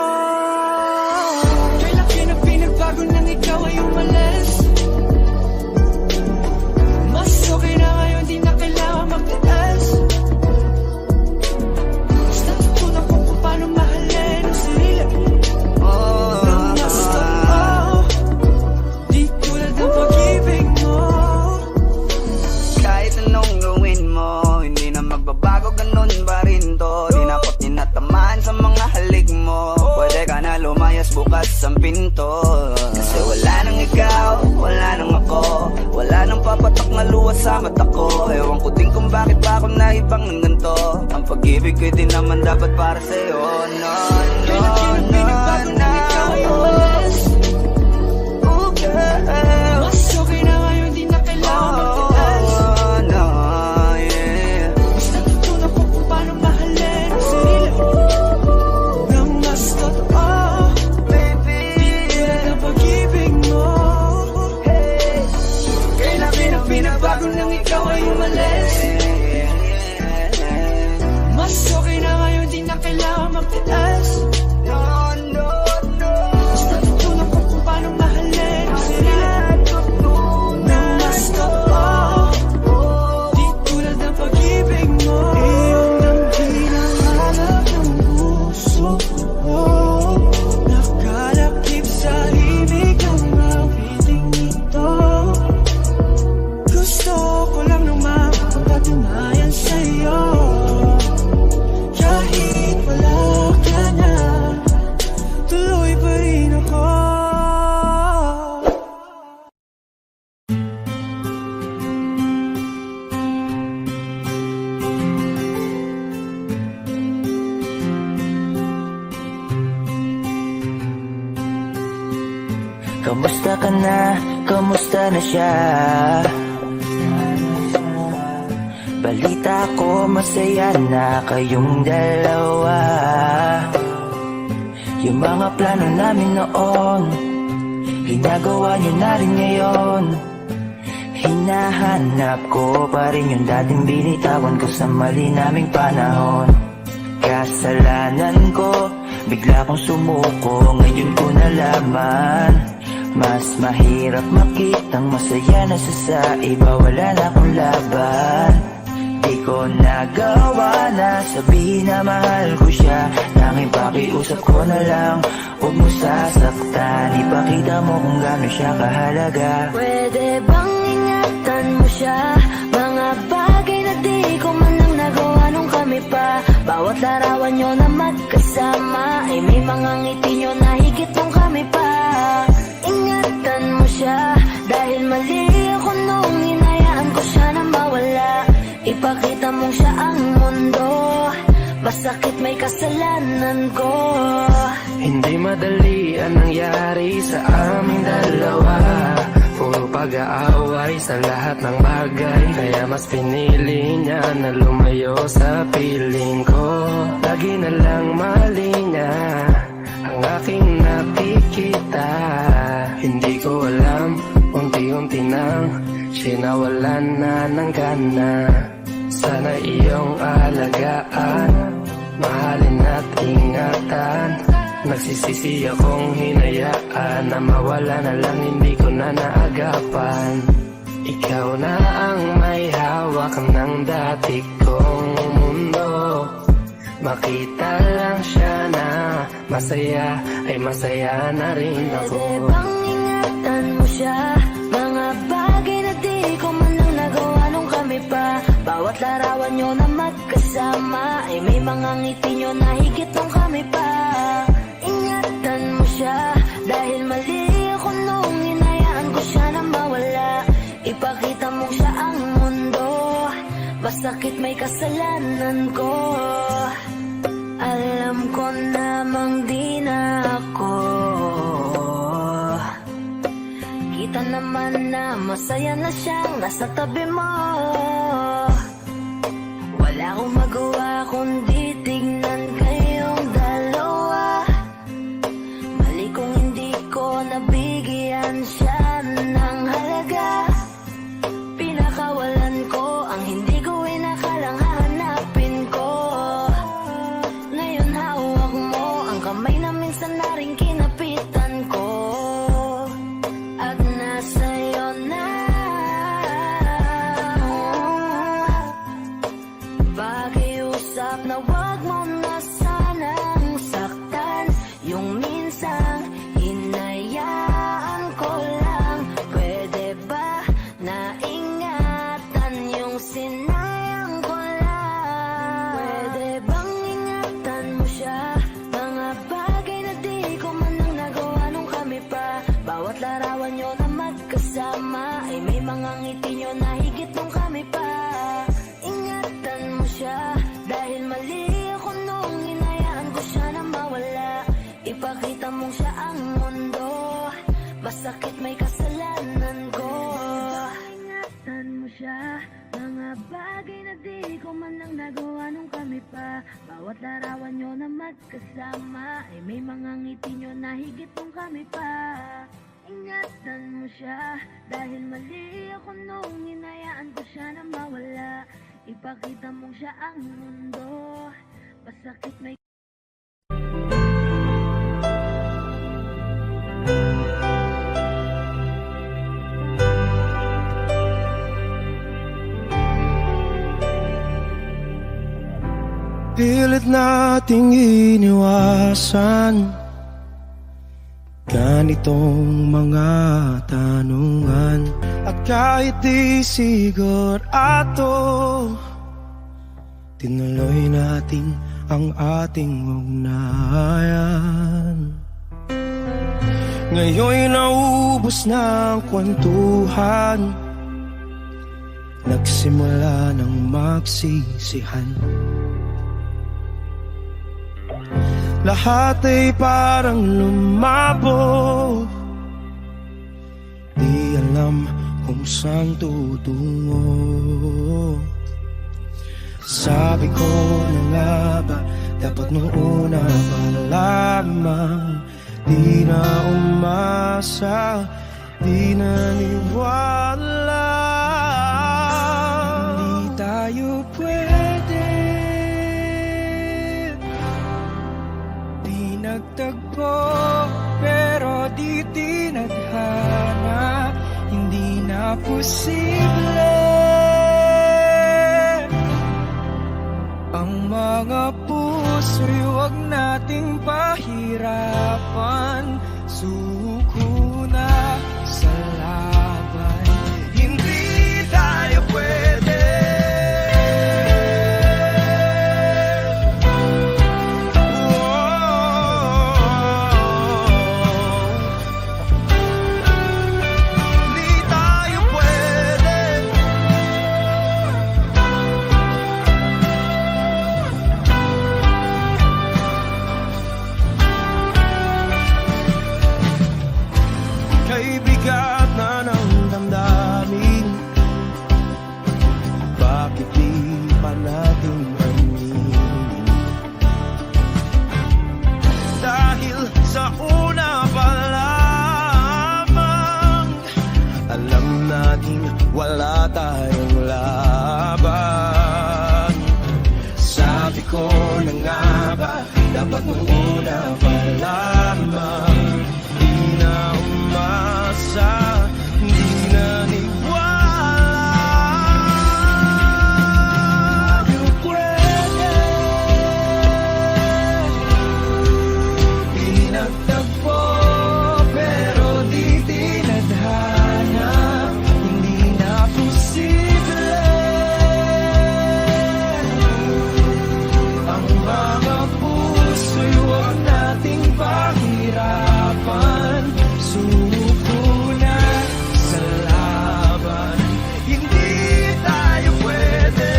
Kailan na pinagbago nang ikaw ay umalis. Mas okay na ngayon, di na kailangan magtaas. Mas natutunan ko kung paano mahalin ang sarili nang mas totoo. Di tulad ng pag-ibig mo. kahit anong gawin mo, hindi na magbabago, ganun pa rin to. Di na ako tinatamaan sa mga halik mo. Pwede ka na lumayas bukas ang pinto. Kasi wala nang ikaw, wala nang ako, wala nang papatak na luha sa mata ko. Ewan ko din kung bakit pa ako naibang ng ganito. Ang pag-ibig ko din naman dapat para sa'yo. No, no, no, no. Oh, girl. Mas okay na ngayon, di na kailangan magtaas. Oh, no, yeah. Mas natutunan ko kung paano mahalin ang sarili nang mas totoo. Baby, Tulad ng pag-ibig mo. Kailan na pinagbago nang ikaw ay umalis. Mas okay na ngayon, di na kailangan magtaas. no, no, no. Mas natutunan ko kung paano mahalin ang sarili nang mas totoo. Di tulad ng pag-ibig mo. Iyong damhin ang halap ng puso ko. Nakalakip sa himig ng awiting ito. Gusto ko lang naman mapatunayan sa'yo. Kahit wala ka na, tuloy pa rin ako. Kamusta ka na? Kamusta na siya? Balita ko masaya na kayong dalawa. Yung mga plano namin noon, ginagawa niyo na rin ngayon. Hinahanap ko pa rin yung dating binitawan ko sa mali naming panahon. Kasalanan ko, bigla kong sumuko, ngayon ko nalaman. Mas mahirap makitang masaya na sa iba, wala na akong laban. Di ko nagawa na sabihin na mahal ko siya. Tanging pakiusap ko na lang, huwag mo sasaktan. Ipakita mo kung gaano siya kahalaga. Pwede bang ingatan mo siya? Mga bagay na di ko man lang nagawa nung kami pa. Bawat larawan nyo na magkasama ay may mga ngiti nyo na higit nung kami pa. Ingatan mo siya dahil mali ako nung hinayaan ko siya na mawala. Ipakita mong siya ang mundo, Masakit may kasalanan ko. Hindi madali ang nangyari sa aming dalawa. Puro pag-aaway sa lahat ng bagay, kaya mas pinili niya na lumayo sa piling ko. Lagi na lang mali niya ang aking nakikita. Hindi ko alam, unti-unti nang sinawalan na ng gana. Sana iyong alagaan, mahalin at ingatan. Nagsisisi akong hinayaan na mawala na lang, hindi ko na naagapan. Ikaw na ang may hawak ng dati kong mundo. Makita lang siya na masaya, ay masaya na rin ako. Pwede bang ingatan mo siya? Mga bagay na di ko man lang nagawa nung kami pa. Bawat larawan nyo na magkasama, ay may mga ngiti nyo na higit nung kami pa. Ingatan mo siya, dahil mali ako nung hinayaan ko siya na mawala. Ipakita mo siya ang mundo, masakit may kasalanan ko. Alam ko namang di na ako. Kita naman na masaya na siyang nasa tabi mo. Wala akong magawa kundi tignan kayong dalawa. Mali kung hindi ko nabigyan siya ng halaga. Pinakawalan ko ang hindi ko inakalang hahanapin ko. Ngayon hawak mo ang kamay na minsan na rin kinapitan ko. At nasa'yo na. Pakiusap na wag mo na sanang saktan. Yung minsan hinayaan ko lang. Pwede ba na ingatan yung sinayang ko lang? Pwede bang ingatan mo siya? Mga bagay na di ko man lang nagawa nung kami pa. Bawat larawan nyo na magkasama, ay may mga ngiti nyo na higit nung kami pa. Ingatan mo siya, dahil mali ako nung hinayaan ko siya na mawala. Ipakita mong siya ang mundo, masakit may kasalanan ko. Ingatan mo siya, mga bagay na di ko man lang nagawa nung kami pa. Bawat larawan nyo na magkasama, ay may mga ngiti nyo na higit nung kami pa. Ingatan mo siya, dahil mali ako nung hinayaan ko siya na mawala. Ipakita mong siya ang mundo, masakit may Pilit nating iniwasan ganitong mga tanungan. At kahit di sigurado, tinuloy natin ang ating ugnayan. Ngayon'y naubos na ang kwentuhan, nagsimula ng magsisihan. Lahat ay parang lumabo, di alam kung saan tutungo. Sabi ko na nga ba, dapat nung una pa lamang, di na umasa, di naniwala. Hindi tayo pwede, di nagtagpo, pero di tinadhana. Hindi na posible ang mga puso'y huwag nating pahirapan. Suko na sa laban, hindi tayo pwede. Hindi tayo pwede. Sabi ko na nga ba, dapat nung una pa lamang. Di na umasa, di na niwala. Di pwede, pinagtagpo, pero di tinadhana. Hindi na posible ang mga puso'y huwag nating pahirapan. Sumuko na sa laban. Hindi tayo pwede,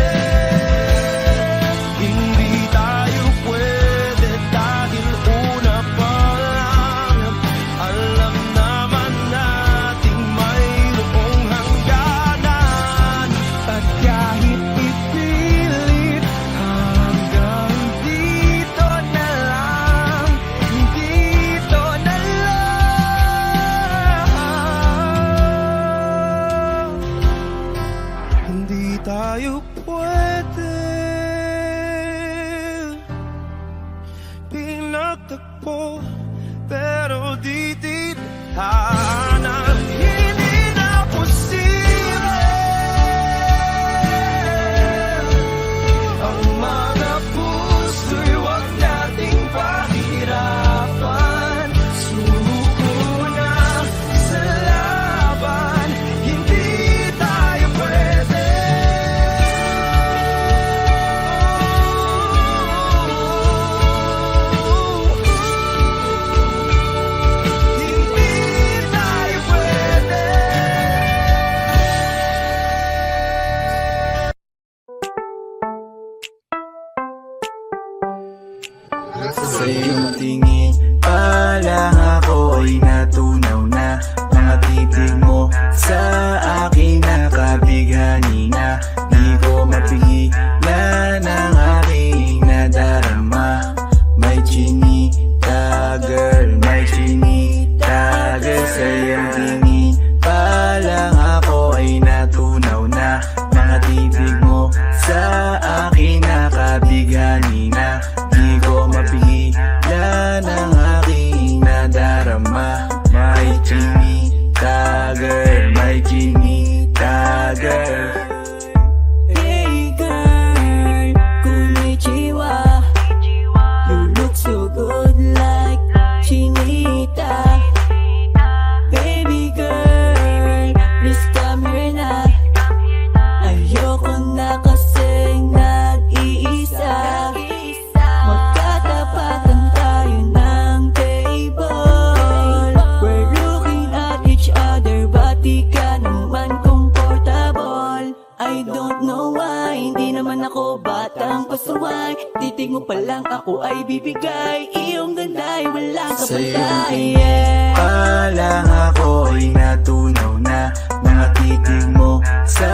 hindi tayo pwede dahil una pa lang alam naman nating mayroong hangganan. At kahit ipilit hanggang dito na lang, dito na lang. Hindi tayo pwede, pinagtagpo, pero di tinadhana. Hindi na posible ang mga puso'y huwag nating pahirapan. Sumuko na sa laban. Hindi tayo pwede. Hindi tayo pwede. Sa iyong tingin pa lang ako ay natunaw na. Mga titig mo sa akin nakabighani na. Di ko mapigilan ang aking nadarama. May chinita girl, may chinita girl. Sa iyong tingin pa lang ako ay natunaw na. Mga titig mo sa akin nakabighani na. Di ko mapigilan ang aking nadarama. May chinita girl, may chinita girl. Hey girl, konnichiwa. You look so good like Chinita. Baby girl, please come here na. Ayoko na kasing nag-iisa. Magkatapatan tayo ng table. We're looking at each other, but di ka naman comfortable. I don't know why, hindi naman ako batang pasaway. Titig mo pa lang ako ay bibigay. Iyong ganda ay walang Sa iyong kapatay. tingin pa lang ako ay natunaw na. Mga titig mo sa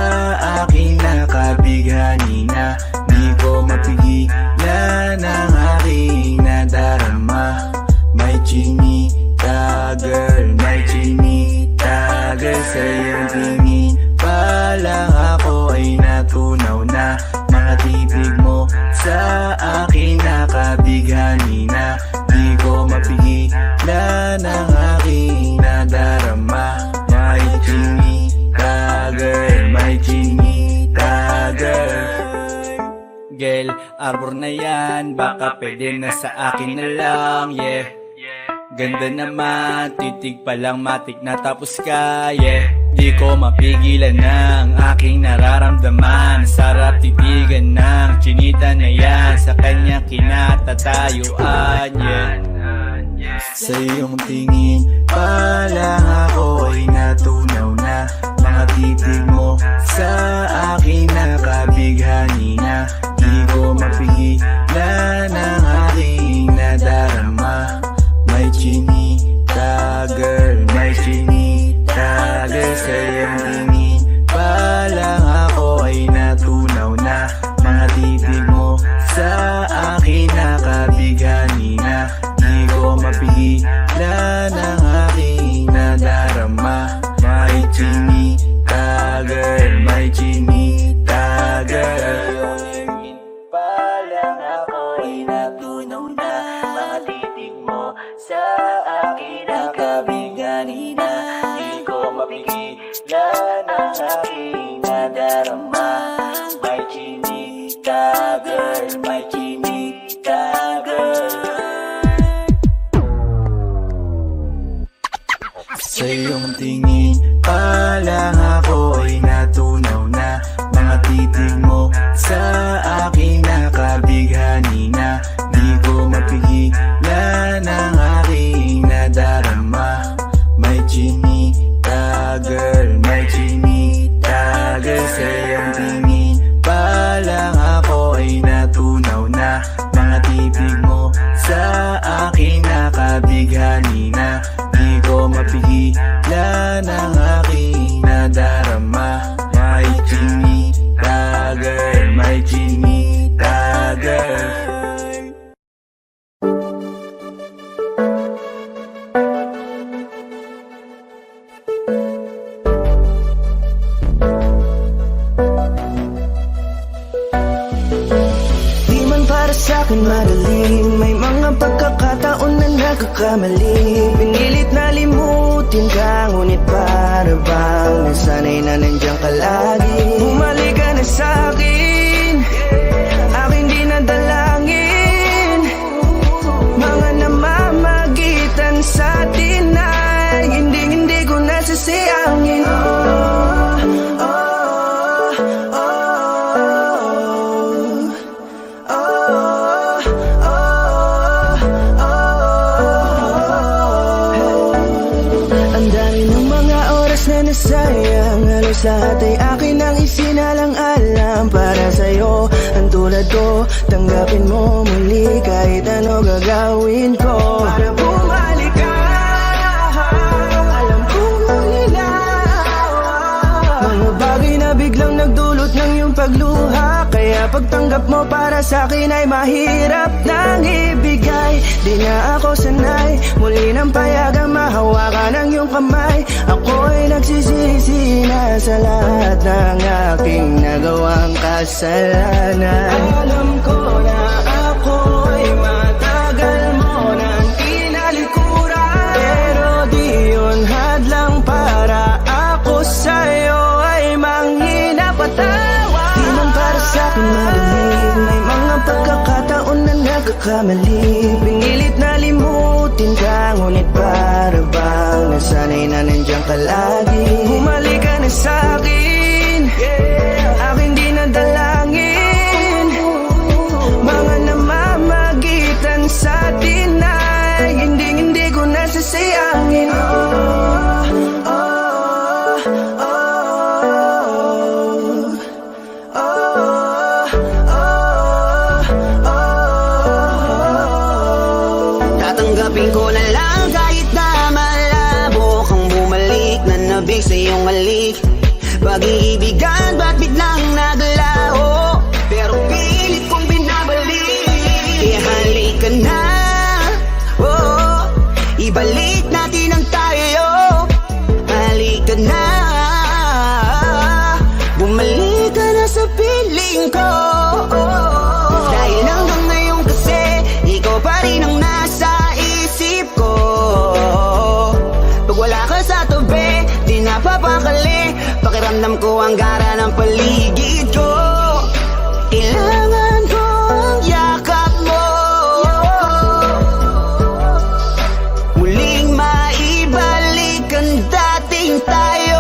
akin nakabighani na. Di ko mapigilan ang aking nadarama. May chinita girl, may chinita girl. Sa iyong tingin pa lang ako ay natunaw na. Mga titig mo sa akin nakabighani na. Di ko mapigilan ang aking nadarama. May chinita girl, may chinita girl. Girl, arbor na yan, baka pwede na sa akin na lang, yeah. Ganda naman, titig pa lang matik na tapos ka, yeah. Di ko mapigilan ng aking nararamdaman. Sarap titigan ng chinita na yan. Sa kanya kinatatayuan, yeah. Sa iyong tingin pa lang ako ay natunaw na. Mga titig mo sa akin nakabighani na. Di ko mapigilan ang aking nadarama. May chinita girl, may chinita girl. Sa iyong tingin pa lang ako ay natunaw na. Mga titig mo sa akin nakabighani na. Di ko mapigilan ang aking nadarama. May chinita girl, may chinita ay natunaw na. Mga titig mo sa akin nakabigani na. Di ko mapigilan ang aking nadarama. May chinika girl, may chinika girl. Sa iyong tingin pa lang ako ay natunaw na. Mga titig mo sa akin nakabighani na. Di ko mapigilan ang aking nadarama. May chinita girl, may chinita girl. Sa iyong tingin pa lang ako ay natunaw na. Mga titig mo sa akin nakabighani na. Di ko mapigilan ang aking nadarama. May chinita girl, may chinita girl. Di man para sa'kin madali, may mga pagkakataon na nagkakamali. Pinilit na limutin ka, ngunit para bang nasanay na nandiyan ka lagi. Bumalik ka na sa'kin, aking di nadalangin. Mga namamagitan sa atin ay hindi ko nasasayangin. Ang dami ng mga oras na nasayang, halos lahat ay akin ang isinalang-alam para sa'yo. Ang tulad ko, tanggapin mo muli kahit ano gagawin ko para bumalik ka. Alam kong mangilaw, mga bagay na biglang nagdulot ng iyong pagluha. Kaya pagtanggap mo para sa'kin ay mahirap nang ibigay. Di na ako sanay, muli nang payagang mahawakan ang iyong kamay. Ako'y nagsisisi na sa lahat ng aking nagawang kasalanan. Alam ko na ako'y matagal mo nang tinalikuran, pero di yun hadlang para ako sa'yo ay manginapatawa. Di man para sa'kin madali, may mga pagkakataon na nagkakamali. Pinilit na limutin ka, ngunit para bang nasanay na nandiyan ka lagi. Bumalik ka na sa'kin, aking di nadalangin. Mga namamagitan sa atin ay hindi ko nasasayangin. Tatanggapin ko na lang kahit na malabo kang bumalik na nabig sa iyong halik. Pag-iibigan ba't biglang naglaho, pero pilit kong binabalik. Ihalik ka na, oh, ibalik natin ang tayo. Halik ka na, bumalik ka na sa piling ko. Dahil hanggang ngayon kasi ikaw pa rin ang nasa isip ko. Pag wala ka sa tabi, di napapakali. Pakiramdam ko ang gara ng paligid ko. Kailangan ko ang yakap mo, muling maibalik ang dating tayo.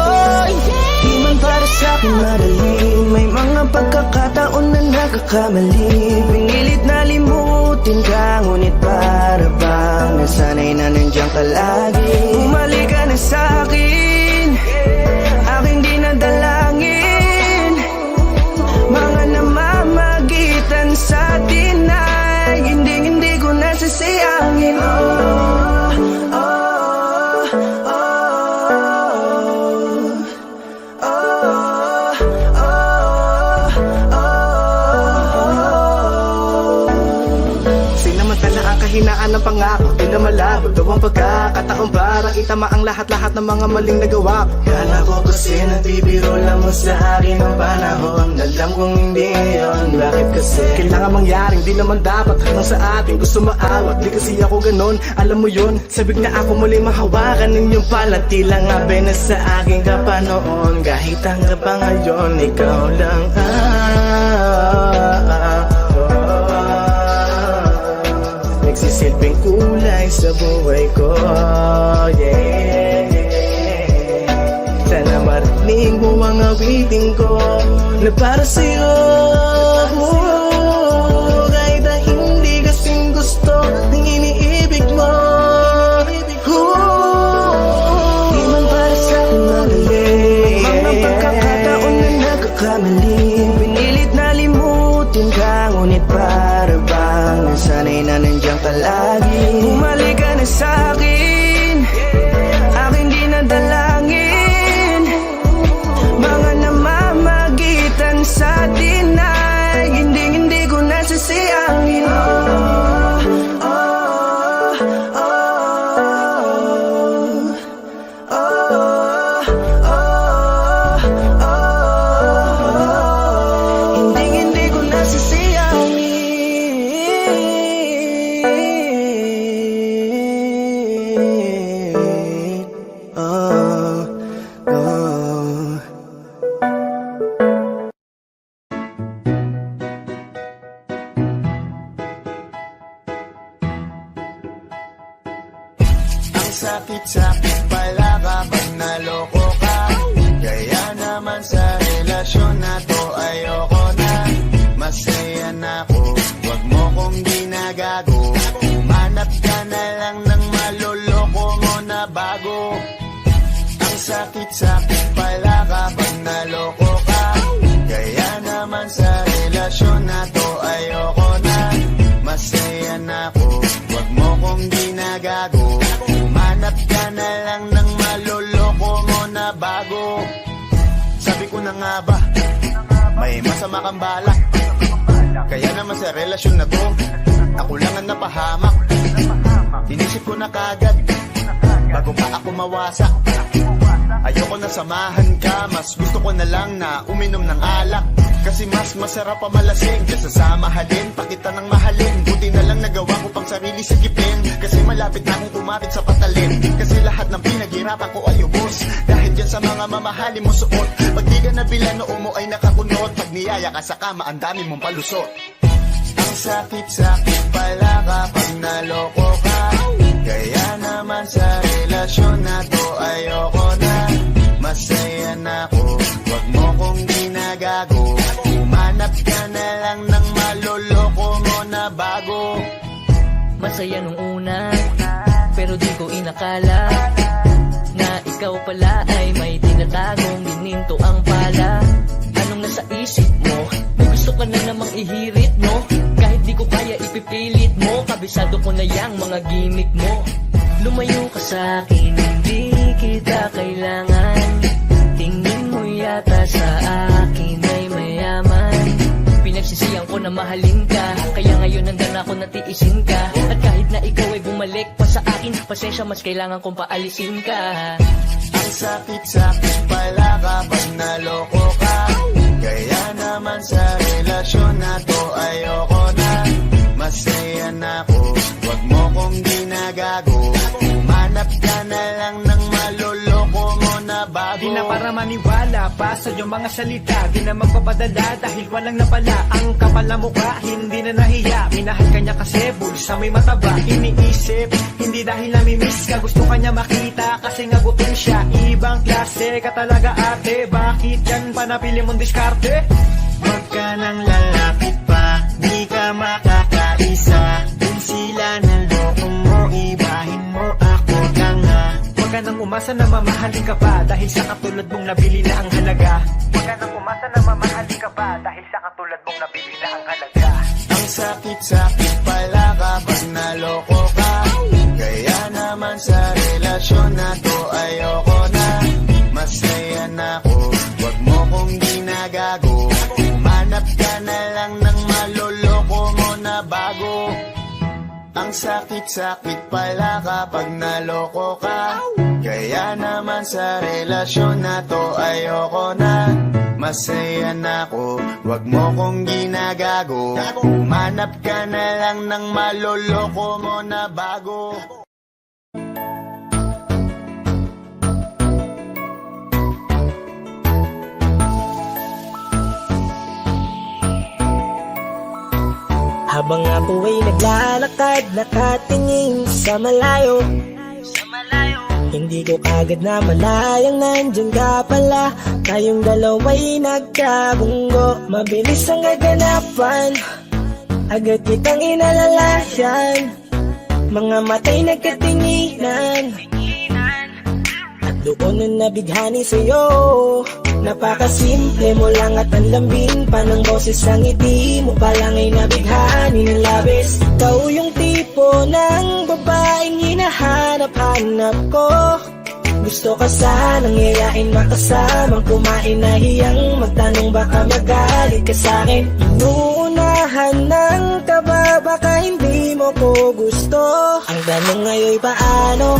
Di man para sa'kin madali, may mga pagkakataon na nagkakamali. Pinilit na limutin ka, ngunit para bang nasanay na nandiyan ka lagi. Bumalik ka na sa'kin, aking di nadalangin. Mga namamagitan sa atin ay hindi ko nasasayangin. Sinamantala kahinaan ng pangako, di na malabo daw ang pagkakataon para itama ang lahat-lahat ng mga maling nagawa ko. Kala ko kasi nagbibiro lang mo sa akin ang panahon. Alam kong hindi yun, bakit kasi kailangan mangyaring di naman dapat hanggang sa atin gusto maawat. Di kasi ako ganon, alam mo yun. Sabik na ako muli mahawakan ninyong palati lang abe na sa akin ka pa noon. Kahit hanggang pa ngayon, ikaw lang nagsisilbing kulay sa buhay ko, yeah. Sana marinig mo ang awitin ko na para sa'yo, kahit na hindi kasing gusto ng iniibig mo. Di man para sa'kin madali, mga pagkakataon na nagkakamali. Pinilit na limutin ka, ngunit para bang nasanay na nandiyan ka lagi. Bumalik ka na sa'kin, aking di nadalangin. Mga namamagitan sa atin ay hindi ko nasasayangin. Hindi ko Sakit-sakit pala kapag naloko ka. Kaya naman sa relasyon na to ayoko na. Masaya na ako, wag mo kong ginagago. Humanap ka na lang ng maloloko mo na bago. Ang sakit-sakit pala kapag naloko ka. Kaya naman sa relasyon na to ayoko na. Masaya na ako, wag mo kong ginagago. Humanap ka na lang ng maloloko mo na bago. Sabi ko na nga ba, may masama kang balak. Kaya naman sa relasyon na to, ako lang ang napahamak. Inisip ko na kagad, bago pa ako mawasak. Ayoko na samahan ka, mas gusto ko na lang na uminom ng alak. Kasi mas masarap pa malasing kesa sa mahalin, pakita ng mahalin. Buti na lang nagawa ko pang sarili sikipin. Kasi malapit na akong kumapit sa patalim. Kasi lahat ng pinaghirapan ko ay ubos dahil dyan sa mga mamahalin mo suot. Pag di ka nabila noo mo ay nakakunot. Pag niyaya ka sa kama, ang dami mong palusot. Ang sakit-sakit pala kapag naloko ka. Kaya naman sa relasyon na to ayoko na. Masaya na ako, wag mo kong ginagago. Humanap ka na lang ng maloloko mo na bago. Masaya nung una, pero di ko inakala na ikaw pala ay may tinatagong gininto ang pala. Anong nasa isip mo? May gusto ka na namang ihirit mo. Kahit di ko kaya ipipilit mo, kabisado ko na yang mga gimmick mo. Lumayo ka sa'kin, hindi kita kailangan. Tingin mo yata sa akin ay mayaman. Pinagsisiyan ko na mahalin ka, kaya ngayon nandun ako natiisin ka. At kahit na ikaw ay bumalik pa sa akin, pasensya mas kailangan kong paalisin ka. Ang sakit-sakit pala kapag naloko ka. Kaya naman sa relasyon na to ayoko na. Masaya na ako, wag mo kong ginagago. Humanap ka na lang ng maloloko mo na bago. Di na para maniwala pa sa iyong mga salita. Di na magpapadala dahil walang napala. Ang kapal na mukha, hindi na nahiya. Minahal ka niya kasi bulsa may mataba. Iniisip, hindi dahil namimiss ka. Gusto ka niya makita kasi nga gutom siya. Ibang klase ka talaga ate. Bakit yan pa napili mong diskarte? Huwag ka nang lalapit pa, di ka makakaisa. Kung sila ng loko mo, ibahin mo ako ka nga. Huwag ka nang umasa na mamahalin ka pa, dahil sa katulad mong nabili na ang halaga. Huwag ka nang umasa na mamahalin ka pa, dahil sa katulad mong nabili na ang halaga. Ang sakit-sakit pala kapag naloko ka. Kaya naman sa relasyon na to ayoko na. Masaya na ako, wag mo kong ginagago. Humanap ka na lang ng maloloko mo na bago. Ang sakit-sakit pala kapag naloko ka. Kaya naman sa relasyon na to ayoko na. Masaya na ako, wag mo kong ginagago. Humanap ka na lang ng maloloko mo na bago. Habang ako ay naglalakad, nakatingin sa malayo, hindi ko kagad na malayang nandyan ka pala. Tayong dalawa'y nagkabunggo, mabilis ang gaganapan, agad kitang inalalayan. Mga matay nagkatinginan, at doon na nabighani sa'yo. Napakasimple mo lang at ang lambing pa ng boses, ang ngiti mo pa lang ay nabighani ng labis. Ikaw yung tipo ng babaeng hinahanap-hanap ko. Gusto ka sanang yayain, makasamang kumain, nahiyang magtanong baka magalit ka sa'kin. Inuunahan ng kaba, baka hindi mo ko gusto. Ang tanong ngayon paano?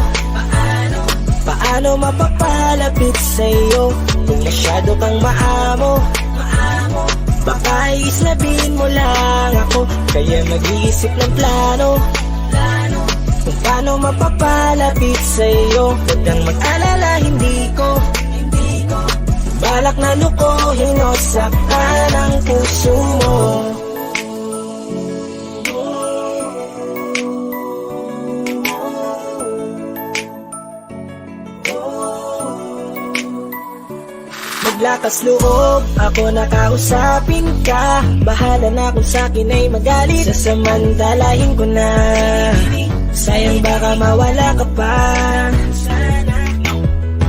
Paano mapapalapit sa'yo kung masyado kang maamo? Baka islabin mo lang ako, kaya mag-iisip ng plano kung paano mapapalapit sa'yo. Huwag kang mag-alala, hindi ko balak na lukohin o saktan ang puso mo. Maglakas loob, ako nakausapin ka. Bahala na kung sa'kin ay magalit, sasamantalahin ko na. Sayang baka mawala ka pa.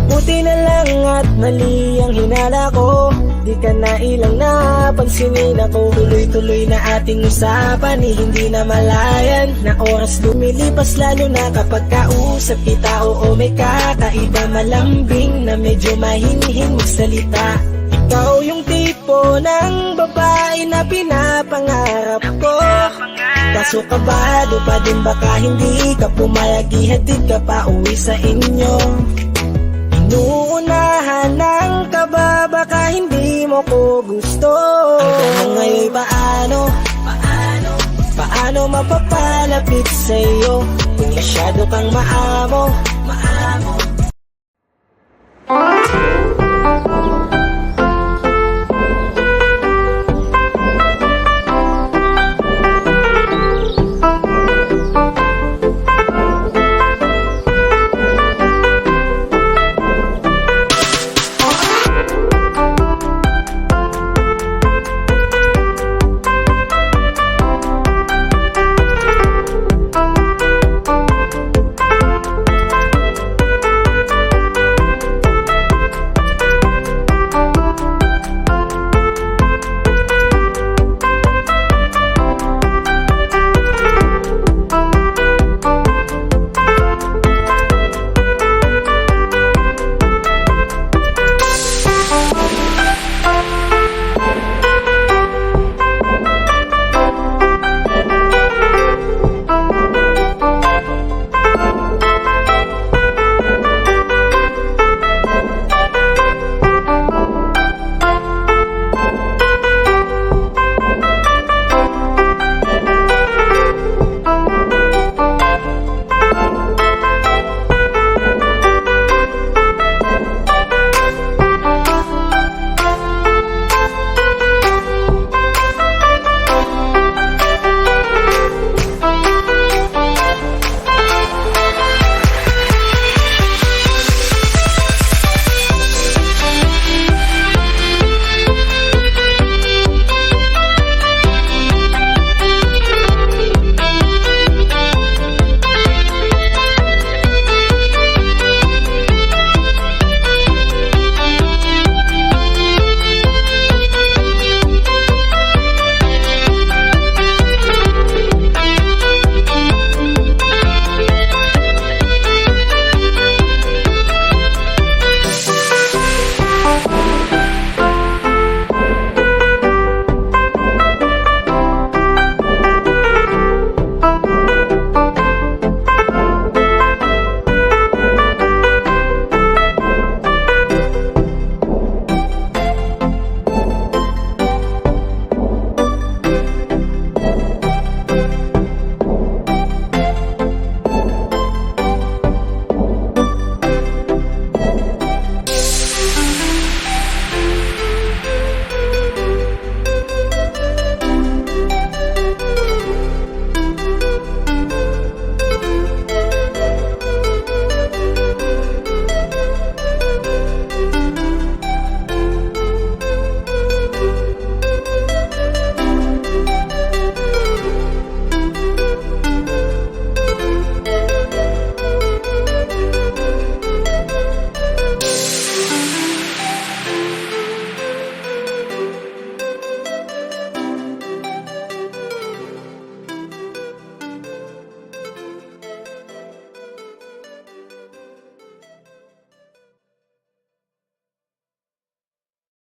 Buti na lang at mali ang hinala ko, di ka na ilang napansinin ako. Tuloy-tuloy na ating usapan, hindi na malayan na oras lumilipas, lalo na kapag kausap kita. Oo, may kakaiba, malambing na medyo mahinhin magsalita. Ikaw yung tipo ng babae na pinapangarap ko. Kaso kabado pa din, baka hindi ka pumayag, ihatid ka pa uwi sa inyo. Inuunahan ng kaba, baka hindi mo ko gusto. Ang tanong ngayon paano? Paano mapapalapit sa'yo kung masyado kang maamo?